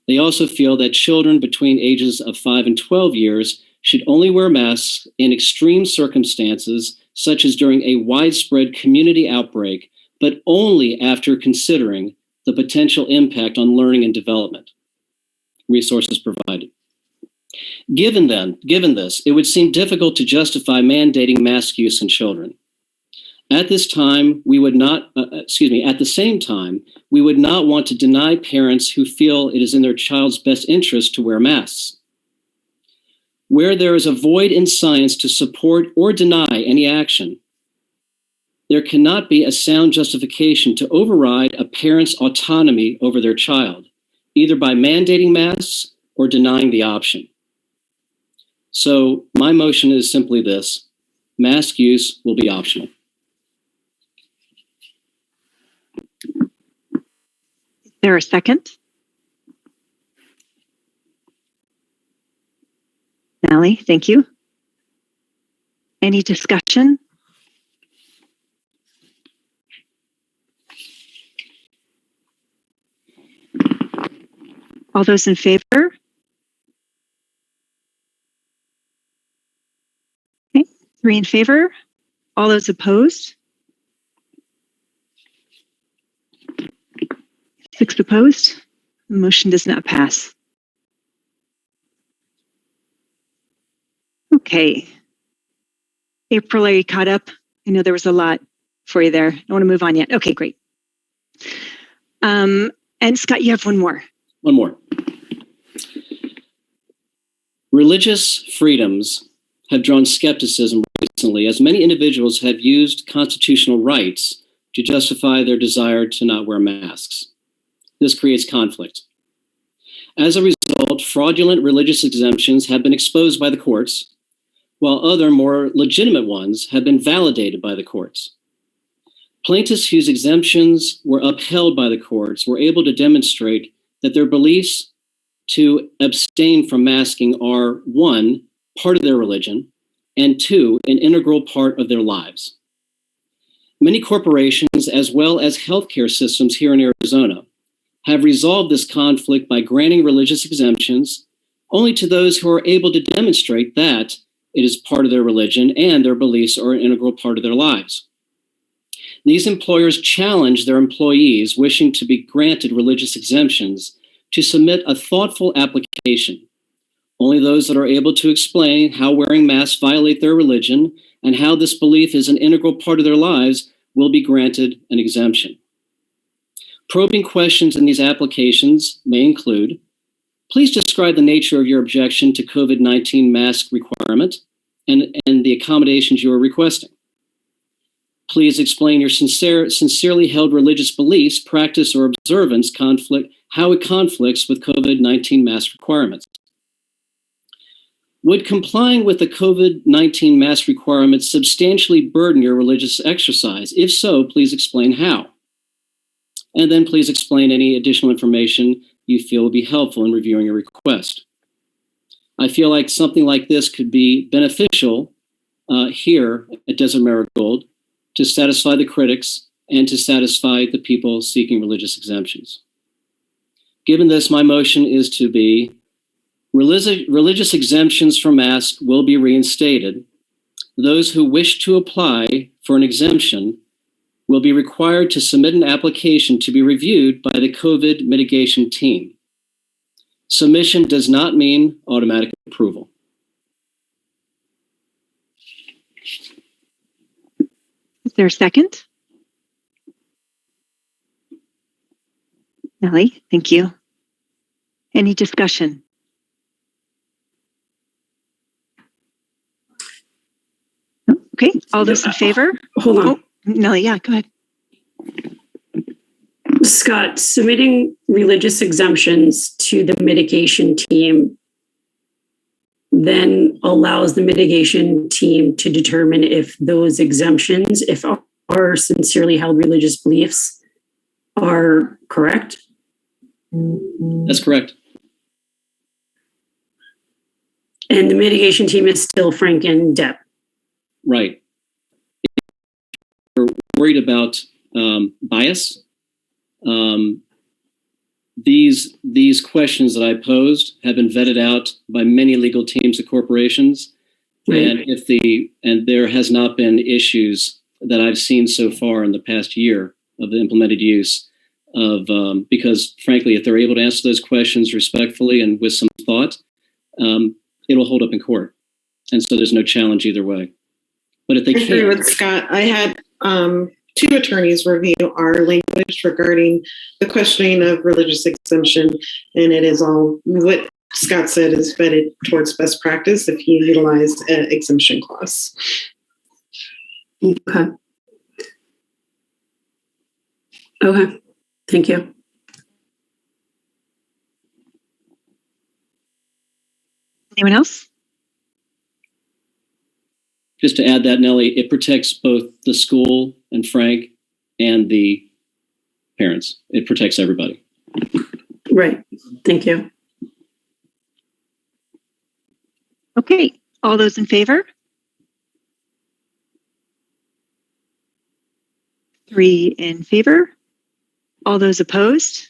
They also feel that children between ages of 5 and 12 years should only wear masks in extreme circumstances, such as during a widespread community outbreak, but only after considering the potential impact on learning and development. Resources provided. Given this, it would seem difficult to justify mandating mask use in children. At the same time, we would not want to deny parents who feel it is in their child's best interest to wear masks. Where there is a void in science to support or deny any action, there cannot be a sound justification to override a parent's autonomy over their child, either by mandating masks or denying the option. So my motion is simply this: mask use will be optional. Is there a second? Nally, thank you. Any discussion? All those in favor? Okay, 3 in favor. All those opposed? 6 opposed. The motion does not pass. Okay. April, are you caught up? I know there was a lot for you there. I don't want to move on yet. Okay, great. And Scott, you have one more. One more. Religious freedoms have drawn skepticism recently as many individuals have used constitutional rights to justify their desire to not wear masks. This creates conflict. As a result, fraudulent religious exemptions have been exposed by the courts, while other more legitimate ones have been validated by the courts. Plaintiffs whose exemptions were upheld by the courts were able to demonstrate that their beliefs to abstain from masking are, 1, part of their religion, and 2, an integral part of their lives. Many corporations, as well as healthcare systems here in Arizona, have resolved this conflict by granting religious exemptions only to those who are able to demonstrate that it is part of their religion and their beliefs are an integral part of their lives. These employers challenge their employees wishing to be granted religious exemptions to submit a thoughtful application. Only those that are able to explain how wearing masks violate their religion and how this belief is an integral part of their lives will be granted an exemption. Probing questions in these applications may include, please describe the nature of your objection to COVID-19 mask requirement and the accommodations you are requesting. Please explain your sincerely held religious beliefs, practice, or observance how it conflicts with COVID-19 mask requirements. Would complying with the COVID-19 mask requirements substantially burden your religious exercise? If so, please explain how. And then please explain any additional information you feel will be helpful in reviewing your request. I feel like something like this could be beneficial here at Desert Marigold to satisfy the critics and to satisfy the people seeking religious exemptions. Given this, my motion is to be religious exemptions for masks will be reinstated. Those who wish to apply for an exemption will be required to submit an application to be reviewed by the COVID mitigation team. Submission does not mean automatic approval. Is there a second? Nally, thank you. Any discussion? No? Okay, all those in favor? Hold on. Oh, Nally, yeah, go ahead. Scott, submitting religious exemptions to the mitigation team then allows the mitigation team to determine if those exemptions, if our sincerely held religious beliefs are correct? That's correct. And the mitigation team is still Frank and Deb. Right. We're worried about bias. These questions that I posed have been vetted out by many legal teams of corporations, Right. and there has not been issues that I've seen so far in the past year of the implemented use of because frankly, if they're able to answer those questions respectfully and with some thought, it'll hold up in court, and so there's no challenge either way. But if they I agree can't, with Scott. I had 2 attorneys review our language regarding the questioning of religious exemption, and it is all what Scott said is vetted towards best practice if you utilize an exemption clause. Okay. Okay. Thank you. Anyone else? just to add that, Nellie, it protects both the school and Frank and the parents. It protects everybody. Right. Thank you. Okay, all those in favor? 3 in favor. All those opposed?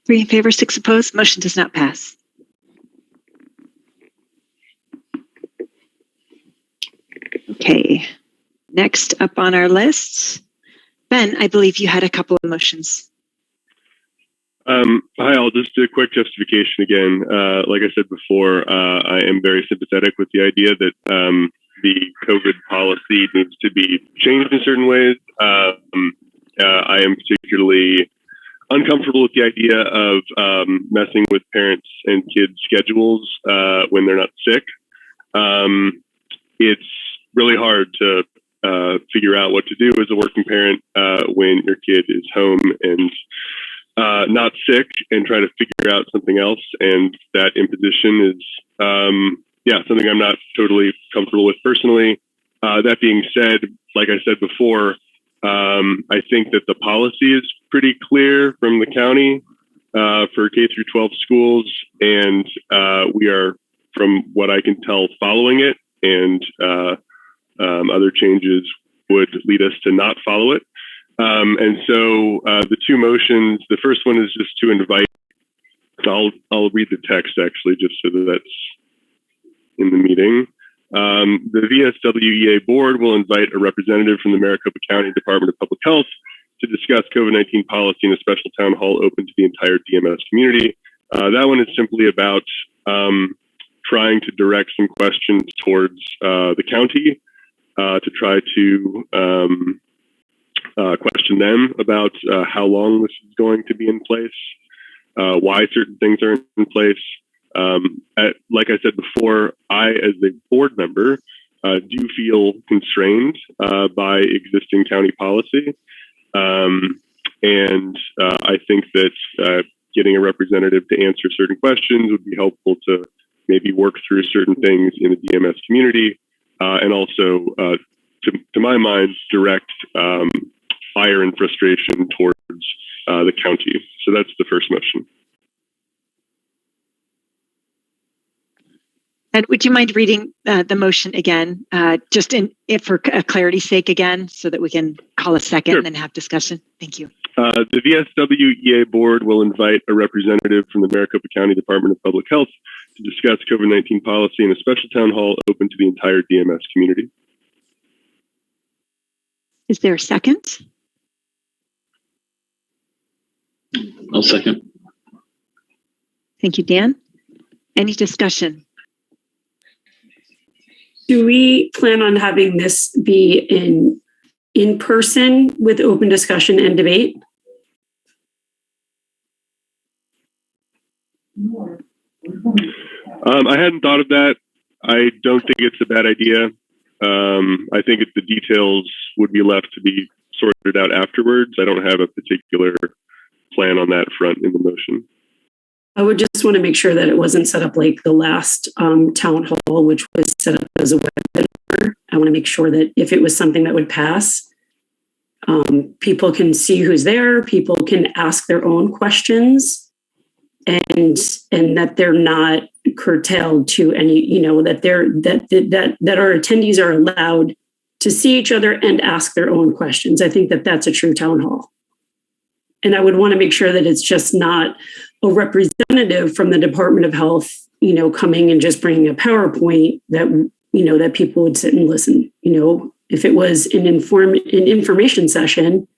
3 in favor, 6 opposed. Motion does not pass. Okay, next up on our list, Ben, I believe you had a couple of motions. Hi, I'll just do a quick justification again. Like I said before, I am very sympathetic with the idea that the COVID policy needs to be changed in certain ways. I am particularly uncomfortable with the idea of messing with parents and kids' schedules when they're not sick. It's really hard to figure out what to do as a working parent when your kid is home and not sick, and try to figure out something else. And that imposition is, something I'm not totally comfortable with personally. That being said, like I said before, I think that the policy is pretty clear from the county for K through 12 schools, and we are, from what I can tell, following it. And other changes would lead us to not follow it. And so the two motions, the first one is just to invite, I'll read the text actually, just so that that's in the meeting. The VSWEA board will invite a representative from the Maricopa County Department of Public Health to discuss COVID-19 policy in a special town hall open to the entire DMS community. That one is simply about trying to direct some questions towards the county to try to question them about how long this is going to be in place, why certain things are in place. Like I said before, I, as a board member, do feel constrained by existing county policy. And I think that getting a representative to answer certain questions would be helpful to maybe work through certain things in the DMS community, and also, to my mind, direct fire and frustration towards the county. So that's the first motion. Ed, would you mind reading the motion again, just for clarity's sake again, so that we can call a second Sure. and then have discussion? Thank you. The VSWEA board will invite a representative from the Maricopa County Department of Public Health to discuss COVID-19 policy in a special town hall open to the entire DMS community. Is there a second? I'll second. Thank you, Dan. Any discussion? Do we plan on having this be in person with open discussion and debate? I hadn't thought of that. I don't think it's a bad idea. I think the details would be left to be sorted out afterwards. I don't have a particular plan on that front in the motion. I would just want to make sure that it wasn't set up like the last town hall, which was set up as a webinar. I want to make sure that if it was something that would pass, people can see who's there, people can ask their own questions, and that they're not curtailed to any, that our attendees are allowed to see each other and ask their own questions. I think that that's a true town hall. And I would want to make sure that it's just not a representative from the Department of Health, coming and just bringing a PowerPoint that, that people would sit and listen. If it was an information session,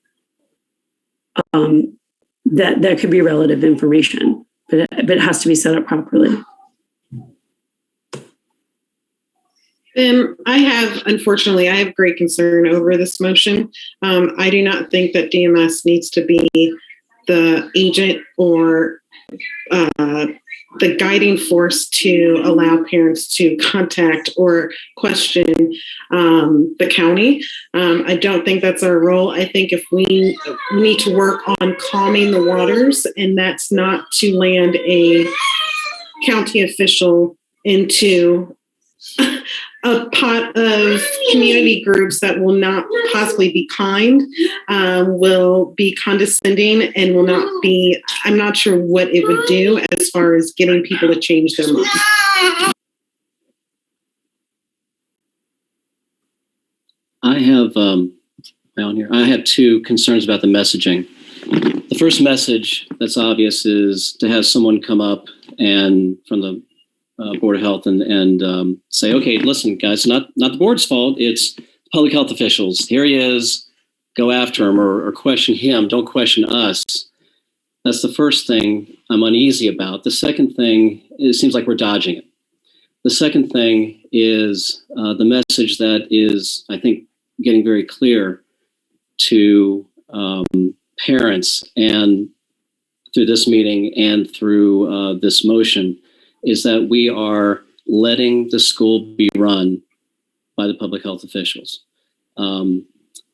that could be relative information, but it has to be set up properly. Unfortunately, I have great concern over this motion. I do not think that DMS needs to be the agent or the guiding force to allow parents to contact or question the county. I don't think that's our role. I think if we need to work on calming the waters, and that's not to land a county official into a pot of community groups that will not possibly be kind, will be condescending, and will not be, I'm not sure what it would do as far as getting people to change their mind. I have down here. I have two concerns about the messaging. The first message that's obvious is to have someone come up and from the Board of Health and say, okay, listen, guys, not the board's fault. It's public health officials. Here he is. Go after him or question him. Don't question us. That's the first thing I'm uneasy about. The second thing, it seems like we're dodging it. The second thing is the message that is, I think, getting very clear to parents and through this meeting and through this motion is that we are letting the school be run by the public health officials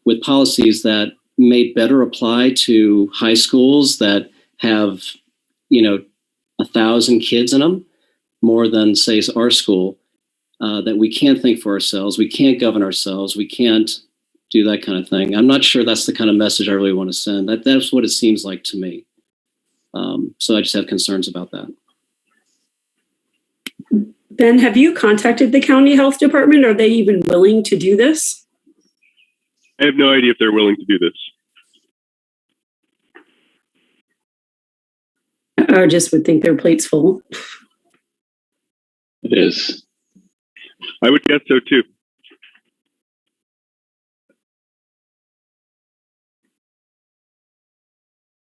with policies that may better apply to high schools that have, 1,000 kids in them, more than, say, our school, that we can't think for ourselves, we can't govern ourselves, we can't do that kind of thing. I'm not sure that's the kind of message I really want to send. That's what it seems like to me. So I just have concerns about that. Ben, have you contacted the county health department? Are they even willing to do this? I have no idea if they're willing to do this. I just would think their plate's full. It is. I would guess so too.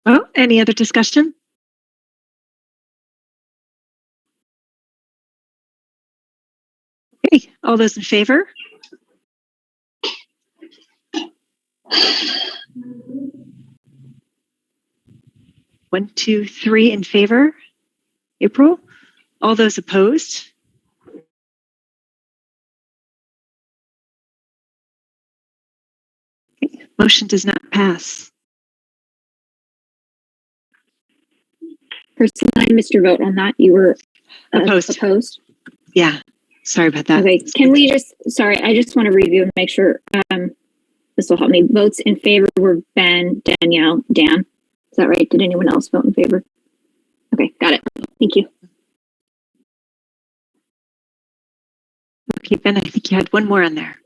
Oh, any other discussion? Okay, all those in favor? One, two, three in favor. April? All those opposed? Okay, motion does not pass. Person, I missed your vote on that. You were opposed. Yeah, sorry about that. Okay, can we just, sorry, I just want to review and make sure this will help me. Votes in favor were Ben, Danielle, Dan. Is that right? Did anyone else vote in favor? Okay, got it. Thank you. Okay, Ben, I think you had one more on there.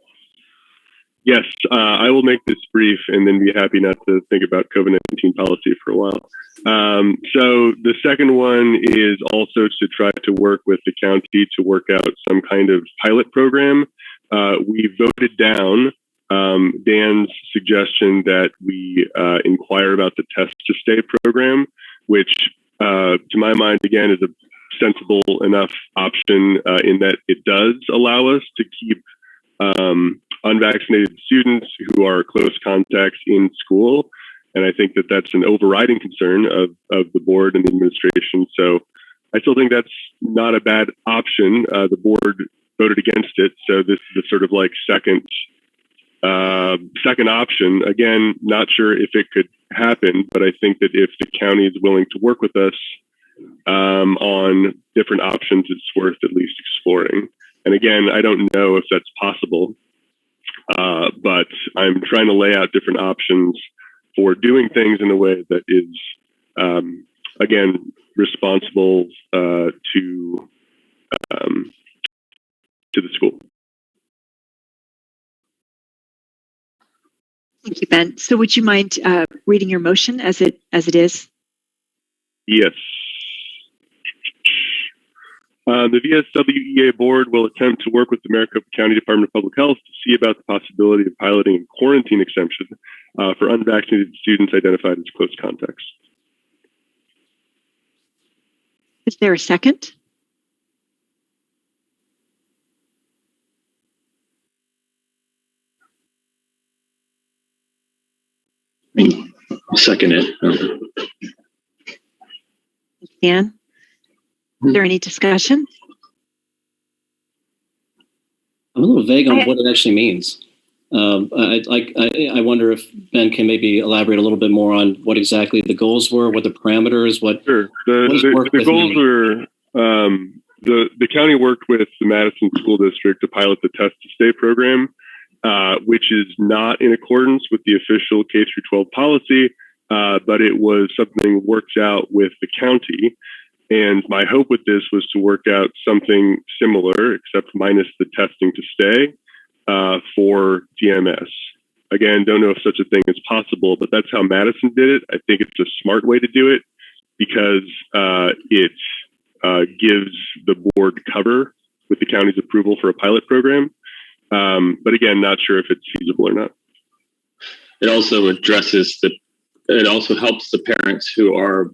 Yes, I will make this brief and then be happy not to think about COVID-19 policy for a while. So the second one is also to try to work with the county to work out some kind of pilot program. We voted down Dan's suggestion that we inquire about the Test to Stay program, which to my mind, again, is a sensible enough option in that it does allow us to keep unvaccinated students who are close contacts in school. And I think that that's an overriding concern of the board and the administration. So I still think that's not a bad option. The board voted against it. So this is the sort of like second option. Again, not sure if it could happen, but I think that if the county is willing to work with us on different options, it's worth at least exploring. And again, I don't know if that's possible, but I'm trying to lay out different options for doing things in a way that is, again, responsible to the school. Thank you, Ben. So would you mind reading your motion as it is? Yes. The VSWEA board will attempt to work with the Maricopa County Department of Public Health to see about the possibility of piloting a quarantine exemption for unvaccinated students identified as close contacts. Is there a second? Second it. Dan? Is there any discussion? I'm a little vague on what it actually means. I wonder if Ben can maybe elaborate a little bit more on what exactly the goals were, what the parameters, what. Sure. The goals The county worked with the Madison School District to pilot the Test to Stay program, which is not in accordance with the official K through 12 policy, but it was something worked out with the county. And my hope with this was to work out something similar, except minus the testing to stay, for DMS. Again, don't know if such a thing is possible, but that's how Madison did it. I think it's a smart way to do it because it gives the board cover with the county's approval for a pilot program. But again, not sure if it's feasible or not. It also it also helps the parents who are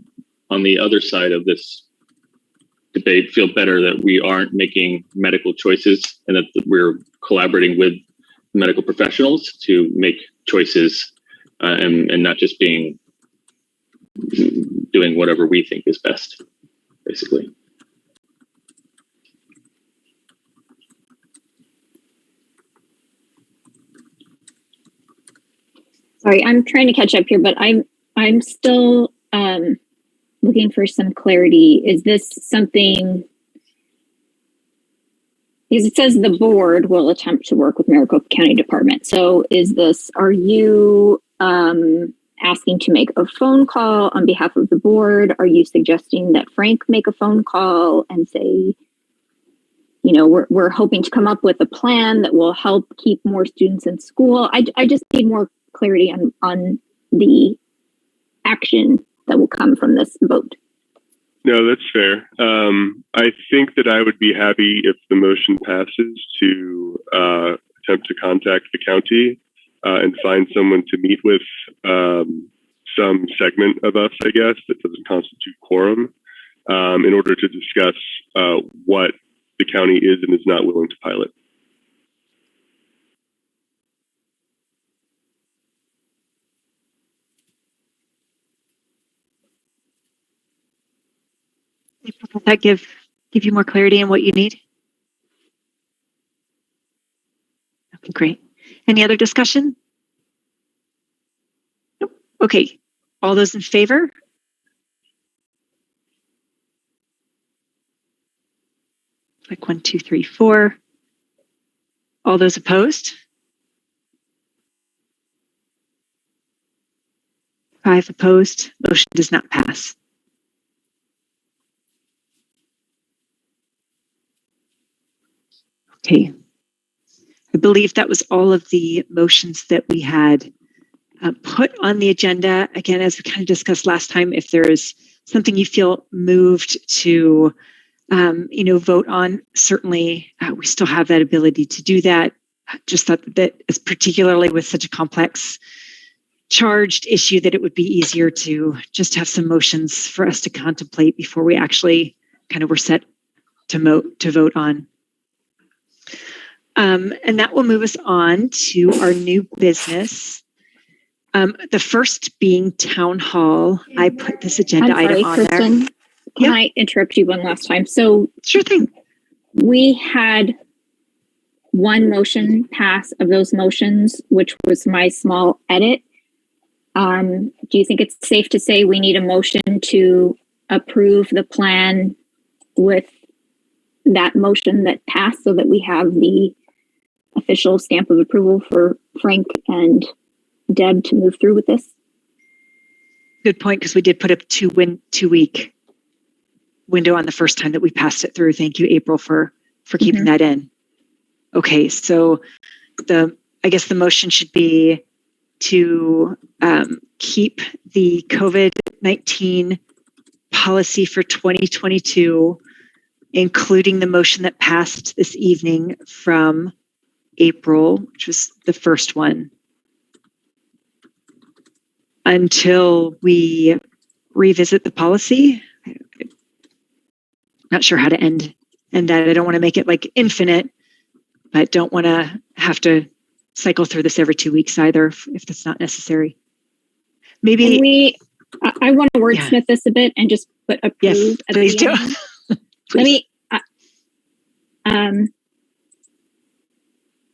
on the other side of this debate feel better that we aren't making medical choices and that we're collaborating with medical professionals to make choices and not just doing whatever we think is best, basically. Sorry, I'm trying to catch up here, but I'm still looking for some clarity. Is this something? Because it says the board will attempt to work with Maricopa County Department. So are you asking to make a phone call on behalf of the board? Are you suggesting that Frank make a phone call and say, we're hoping to come up with a plan that will help keep more students in school? I just need more clarity on the action that will come from this vote. No, that's fair. I think that I would be happy if the motion passes to attempt to contact the county and find someone to meet with some segment of us, I guess, that doesn't constitute quorum in order to discuss what the county is and is not willing to pilot. Does that give you more clarity on what you need? Okay, great. Any other discussion? Nope. Okay. All those in favor? Like 1, 2, 3, 4. All those opposed? 5 opposed. Motion does not pass. Okay. I believe that was all of the motions that we had put on the agenda. Again, as we kind of discussed last time, if there is something you feel moved to, vote on, certainly we still have that ability to do that. Just thought that is particularly with such a complex charged issue that it would be easier to just have some motions for us to contemplate before we actually kind of were set to vote on. And that will move us on to our new business. The first being town hall. I put this agenda item on Kristen, there. Can I interrupt you one last time? So sure thing. We had one motion pass of those motions, which was my small edit. Do you think it's safe to say we need a motion to approve the plan with that motion that passed so that we have the official stamp of approval for Frank and Deb to move through with this? Good point, because we did put a 2-week window on the first time that we passed it through. Thank you, April, for keeping that in. Okay, so I guess the motion should be to keep the COVID-19 policy for 2022, including the motion that passed this evening from April, which was the first one, until we revisit the policy. Not sure how to end that. I don't want to make it like infinite, but don't want to have to cycle through this every 2 weeks either if that's not necessary. Maybe I want to wordsmith this a bit and just put approved. Yes, please do.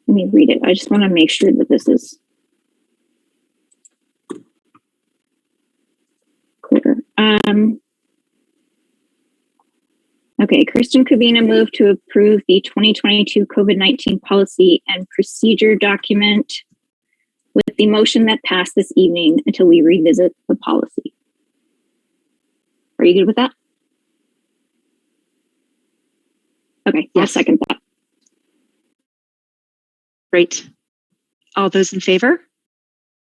Let me read it. I just want to make sure that this is clear. Okay, Kristen Kubina moved to approve the 2022 COVID-19 policy and procedure document with the motion that passed this evening until we revisit the policy. Are you good with that? Okay, I'll Yes. second that. Great. All those in favor?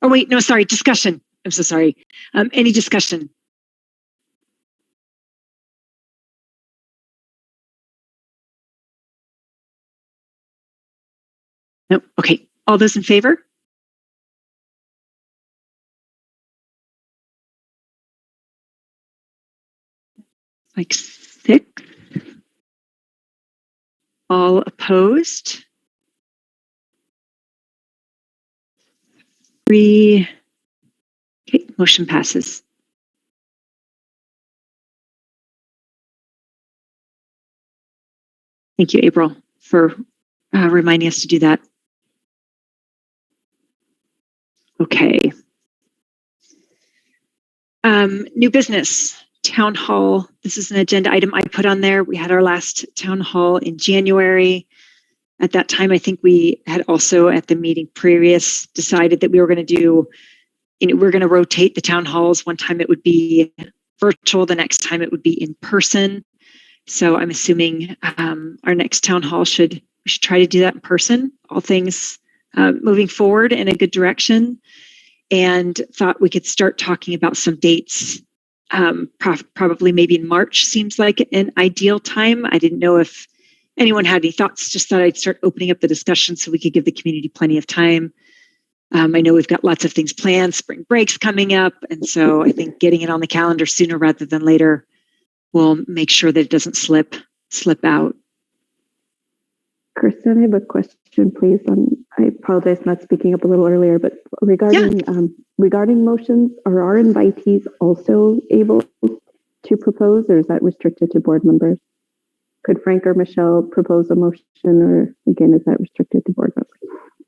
Oh, wait, no, sorry, discussion. I'm so sorry. Any discussion? No, okay. All those in favor? Like 6. All opposed? 3. Okay, motion passes. Thank you, April, for reminding us to do that. Okay. New business, town hall. This is an agenda item I put on there. We had our last town hall in January. At that time, I think we had also at the meeting previous decided that we were going to do, we're going to rotate the town halls. One time it would be virtual, the next time it would be in person. So I'm assuming our next town hall we should try to do that in person. All things moving forward in a good direction, and thought we could start talking about some dates. Probably maybe in March seems like an ideal time. I didn't know if anyone had any thoughts. Just thought I'd start opening up the discussion so we could give the community plenty of time. I know we've got lots of things planned. Spring break's coming up, and so I think getting it on the calendar sooner rather than later will make sure that it doesn't slip out. Kristen, I have a question, please. I apologize for not speaking up a little earlier, but regarding motions, are our invitees also able to propose, or is that restricted to board members? Could Frank or Michelle propose a motion, or again, is that restricted to board members?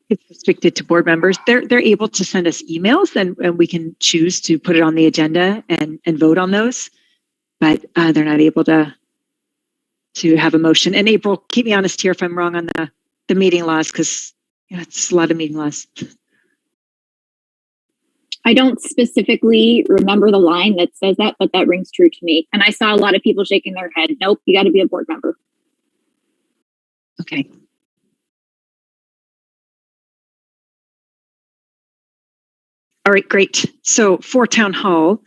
It's restricted to board members. They're able to send us emails, and we can choose to put it on the agenda and vote on those, but they're not able to have a motion. And April, keep me honest here if I'm wrong on the meeting laws, because it's a lot of meeting laws. I don't specifically remember the line that says that, but that rings true to me. And I saw a lot of people shaking their head. Nope, you got to be a board member. Okay. All right, great. So for town hall,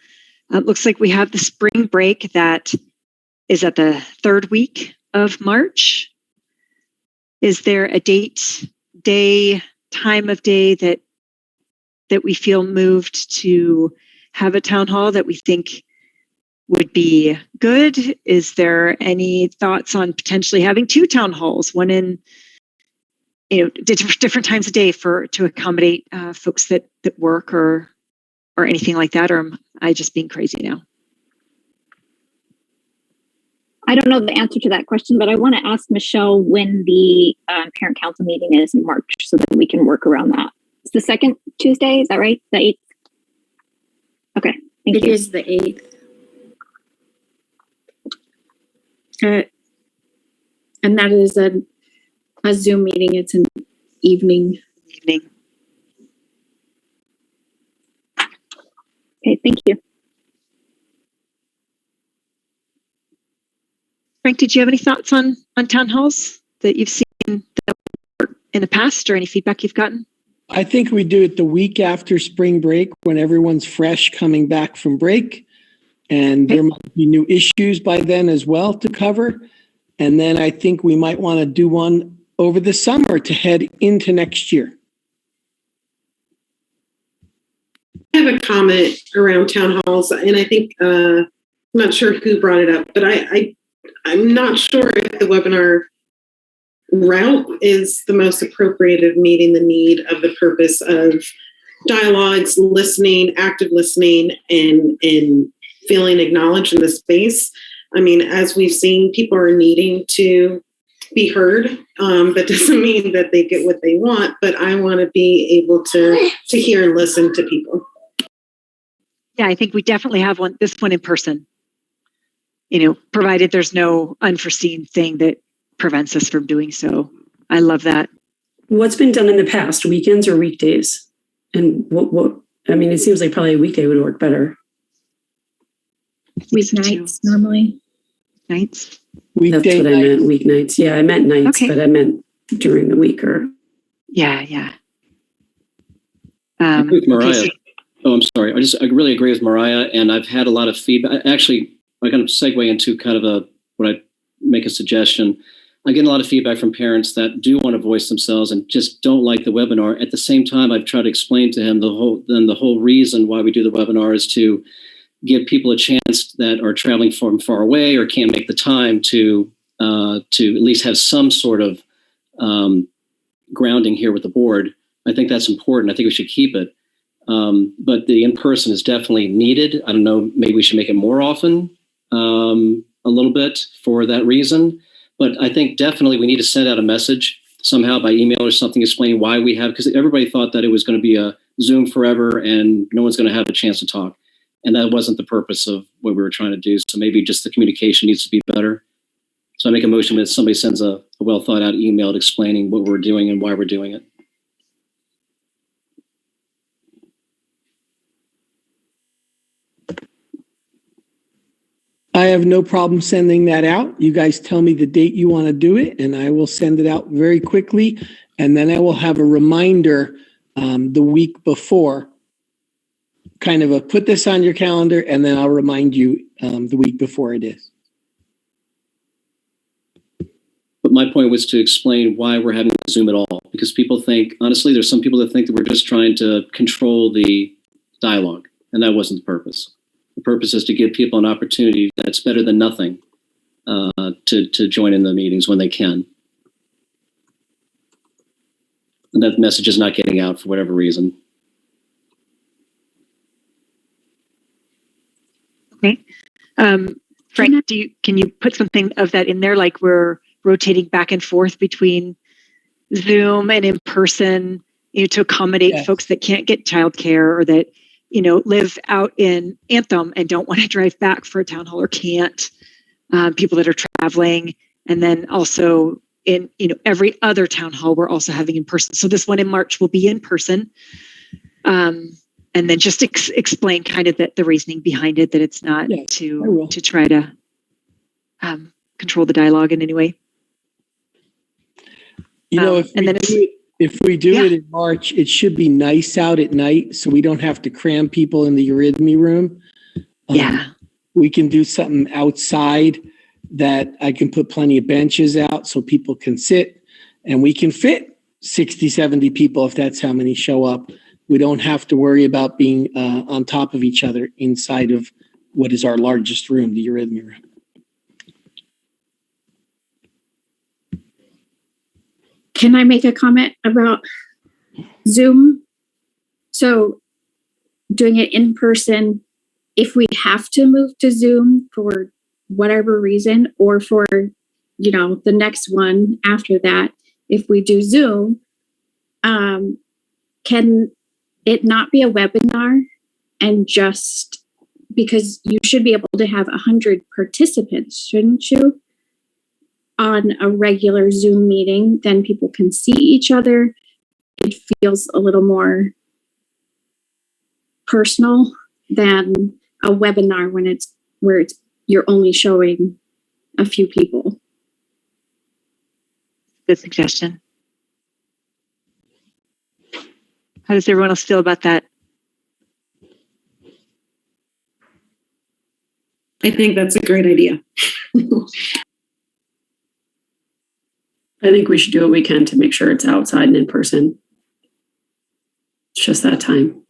it looks like we have the spring break that is at the 3rd week of March. Is there a date, day, time of day that we feel moved to have a town hall that we think would be good? Is there any thoughts on potentially having 2 town halls, one in different times of day to accommodate folks that work or anything like that? Or am I just being crazy now? I don't know the answer to that question, but I want to ask Michelle when the parent council meeting is in March so that we can work around that. It's the 2nd Tuesday, is that right? The 8th? Okay, thank you. It is the 8th. And that is a Zoom meeting. It's an evening. Okay, thank you. Frank, did you have any thoughts on town halls that you've seen in the past, or any feedback you've gotten? I think we do it the week after spring break when everyone's fresh coming back from break, and there might be new issues by then as well to cover. And then I think we might want to do one over the summer to head into next year. I have a comment around town halls, and I think I'm not sure who brought it up, but I'm not sure if the webinar route is the most appropriate of meeting the need of the purpose of dialogues, listening, active listening, and feeling acknowledged in the space. I mean, as we've seen, people are needing to be heard. That doesn't mean that they get what they want, but I want to be able to hear and listen to people. Yeah, I think we definitely have this one in person. provided there's no unforeseen thing that prevents us from doing so. I love that. What's been done in the past, weekends or weekdays? And it seems like probably a weekday would work better. Weeknights normally. Nights? That's what I meant, weeknights. Yeah, I meant nights, Okay. but I meant during the week or. Yeah. I agree with Mariah. Okay, Oh, I'm sorry. I really agree with Mariah, and I've had a lot of feedback. Actually, I kind of segue into kind of what I make a suggestion. I get a lot of feedback from parents that do want to voice themselves and just don't like the webinar. At the same time, I've tried to explain to him the whole reason why we do the webinar is to give people a chance that are traveling from far away or can't make the time to at least have some sort of grounding here with the board. I think that's important. I think we should keep it. But the in-person is definitely needed. I don't know, maybe we should make it more often, a little bit for that reason. But I think definitely we need to send out a message somehow by email or something explaining why we have, because everybody thought that it was going to be a Zoom forever and no one's going to have a chance to talk. And that wasn't the purpose of what we were trying to do. So maybe just the communication needs to be better. So I make a motion that somebody sends a well thought out email explaining what we're doing and why we're doing it. I have no problem sending that out. You guys tell me the date you want to do it, and I will send it out very quickly. And then I will have a reminder the week before, kind of put this on your calendar, and then I'll remind you the week before it is. But my point was to explain why we're having Zoom at all, because people think, honestly, there's some people that think that we're just trying to control the dialogue, and that wasn't the purpose. The purpose is to give people an opportunity that's better than nothing to join in the meetings when they can. And that message is not getting out for whatever reason. Okay. Frank, can you put something of that in there? Like we're rotating back and forth between Zoom and in person, to accommodate folks that can't get childcare or that, live out in Anthem and don't want to drive back for a town hall or can't, people that are traveling. And then also in, every other town hall, we're also having in person. So this one in March will be in person. And then just explain kind of the reasoning behind it, that it's not to try to control the dialogue in any way. If we do it in March, it should be nice out at night so we don't have to cram people in the Eurythmy room. We can do something outside that I can put plenty of benches out so people can sit, and we can fit 60, 70 people if that's how many show up. We don't have to worry about being on top of each other inside of what is our largest room, the Eurythmy room. Can I make a comment about Zoom? So doing it in person, if we have to move to Zoom for whatever reason, or for, the next one after that, if we do Zoom, can it not be a webinar? And just because you should be able to have 100 participants, shouldn't you? On a regular Zoom meeting, then people can see each other. It feels a little more personal than a webinar where you're only showing a few people. Good suggestion. How does everyone else feel about that? I think that's a great idea. I think we should do what we can to make sure it's outside and in person. It's just that time.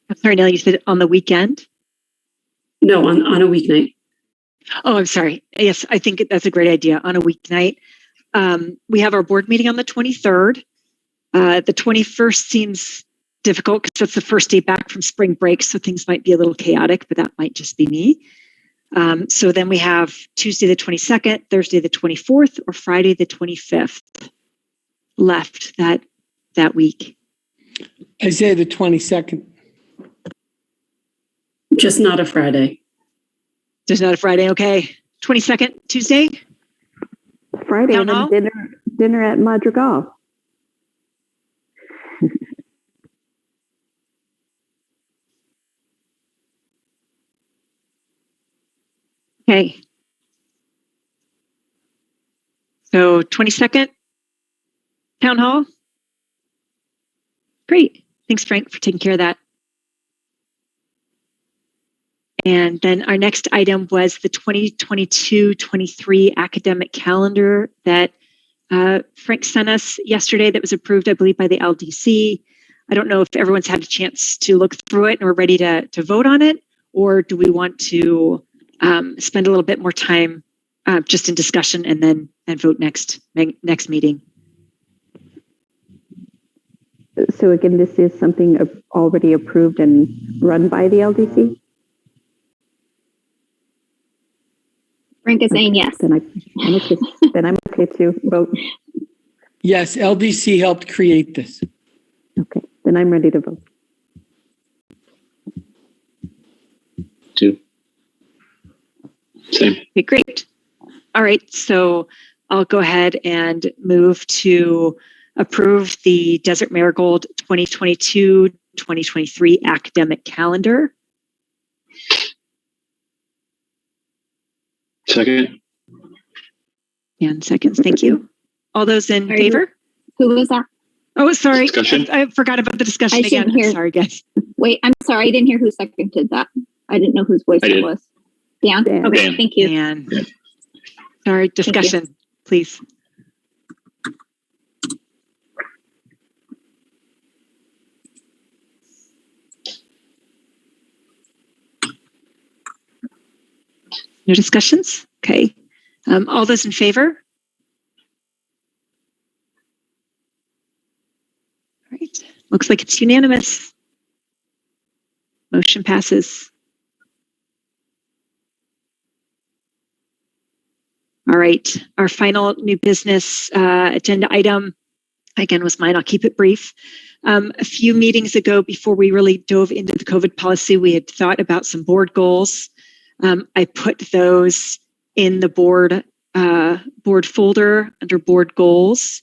I'm sorry, Nellie, you said on the weekend? No, on a weeknight. Oh, I'm sorry. Yes, I think that's a great idea. On a weeknight. We have our board meeting on the 23rd. The 21st seems difficult because that's the first day back from spring break, so things might be a little chaotic, but that might just be me. So then we have Tuesday the 22nd, Thursday the 24th, or Friday the 25th left that week. I say the 22nd. Just not a Friday. Just not a Friday. Okay. 22nd, Tuesday. Friday, Town and hall? then dinner at Madrigal. Okay. So 22nd, town hall. Great. Thanks, Frank, for taking care of that. And then our next item was the 2022-23 academic calendar that Frank sent us yesterday that was approved, I believe, by the LDC. I don't know if everyone's had a chance to look through it and we're ready to vote on it, or do we want to spend a little bit more time just in discussion and vote next meeting? So again, this is something already approved and run by the LDC? Frank is saying yes. Then I'm okay. Then I'm okay to vote. Yes, LDC helped create this. Okay, then I'm ready to vote. 2. Same. Okay, great. All right, so I'll go ahead and move to approve the Desert Marigold 2022-2023 academic calendar. Second. And seconds, thank you. All those in Are you- favor? Who was that? Oh, sorry. Discussion? I forgot about the discussion I shouldn't again. hear. Sorry, guys. Wait, I'm sorry. I didn't hear who seconded that. I didn't know whose voice I it did. was. Dan? Dan. Okay, Dan. thank you. And sorry, discussion, please. No discussions? Okay. All those in favor? All right. Looks like it's unanimous. Motion passes. All right. Our final new business agenda item, again, was mine. I'll keep it brief. A few meetings ago, before we really dove into the COVID policy, we had thought about some board goals. I put those in the board folder under board goals.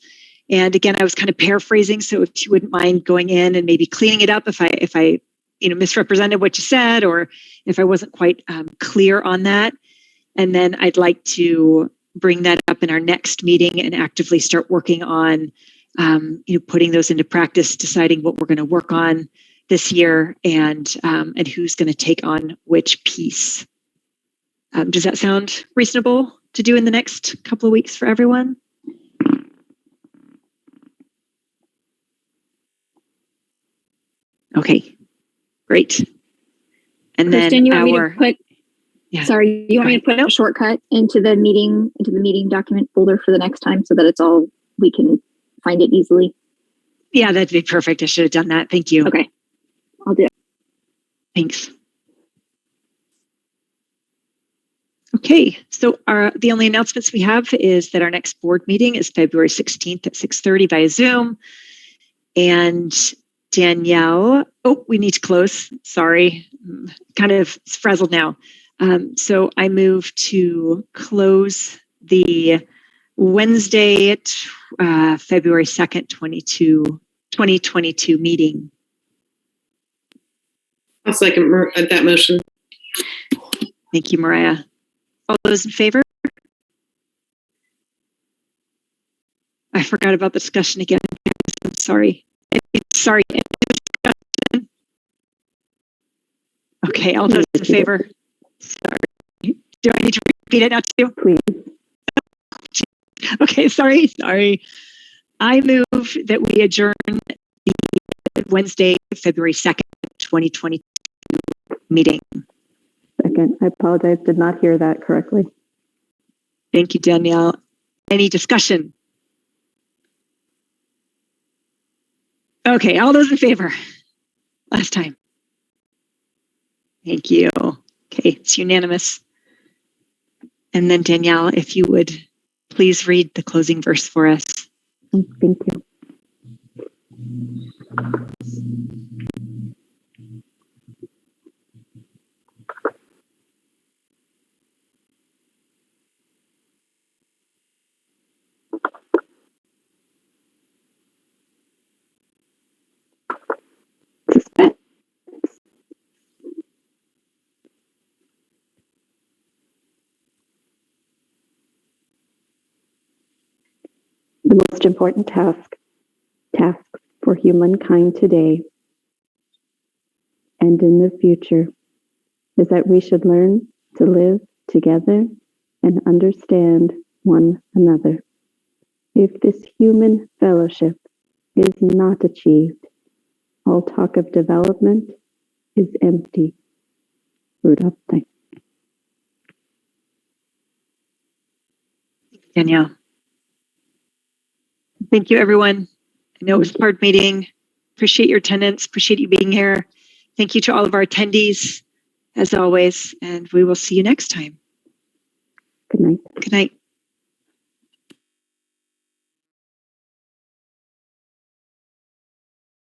And again, I was kind of paraphrasing. So if you wouldn't mind going in and maybe cleaning it up if I misrepresented what you said, or if I wasn't quite clear on that. And then I'd like to bring that up in our next meeting and actively start working on, putting those into practice, deciding what we're going to work on this year and who's going to take on which piece. Does that sound reasonable to do in the next couple of weeks for everyone? Okay, great. And Kristen, then you want me to put? Yeah. Sorry, you want me to put a shortcut into the meeting document folder for the next time so that it's all we can find it easily? Yeah, that'd be perfect. I should have done that. Thank you. Okay, I'll do it. Thanks. Okay, so the only announcements we have is that our next board meeting is February 16th at 6:30 via Zoom. And Danielle, we need to close. Sorry, kind of frazzled now. So I move to close the Wednesday, February 2nd, 2022 meeting. I'll second that motion. Thank you, Mariah. All those in favor? I forgot about the discussion again. I'm sorry. Sorry. Okay, all those in favor? Sorry. Do I need to repeat it now too? Please. Okay, sorry. I move that we adjourn the Wednesday, February 2nd, 2022 meeting. Second. I apologize. Did not hear that correctly. Thank you, Danielle. Any discussion? Okay, all those in favor? Last time. Thank you. Okay, it's unanimous. And then Danielle, if you would please read the closing verse for us. Thank you. The most important tasks for humankind today and in the future is that we should learn to live together and understand one another. If this human fellowship is not achieved, all talk of development is empty. Rudolph, thanks. Danielle. Thank you, everyone. I know it was a hard meeting. Appreciate your attendance. Appreciate you being here. Thank you to all of our attendees, as always, and we will see you next time. Good night. Good night.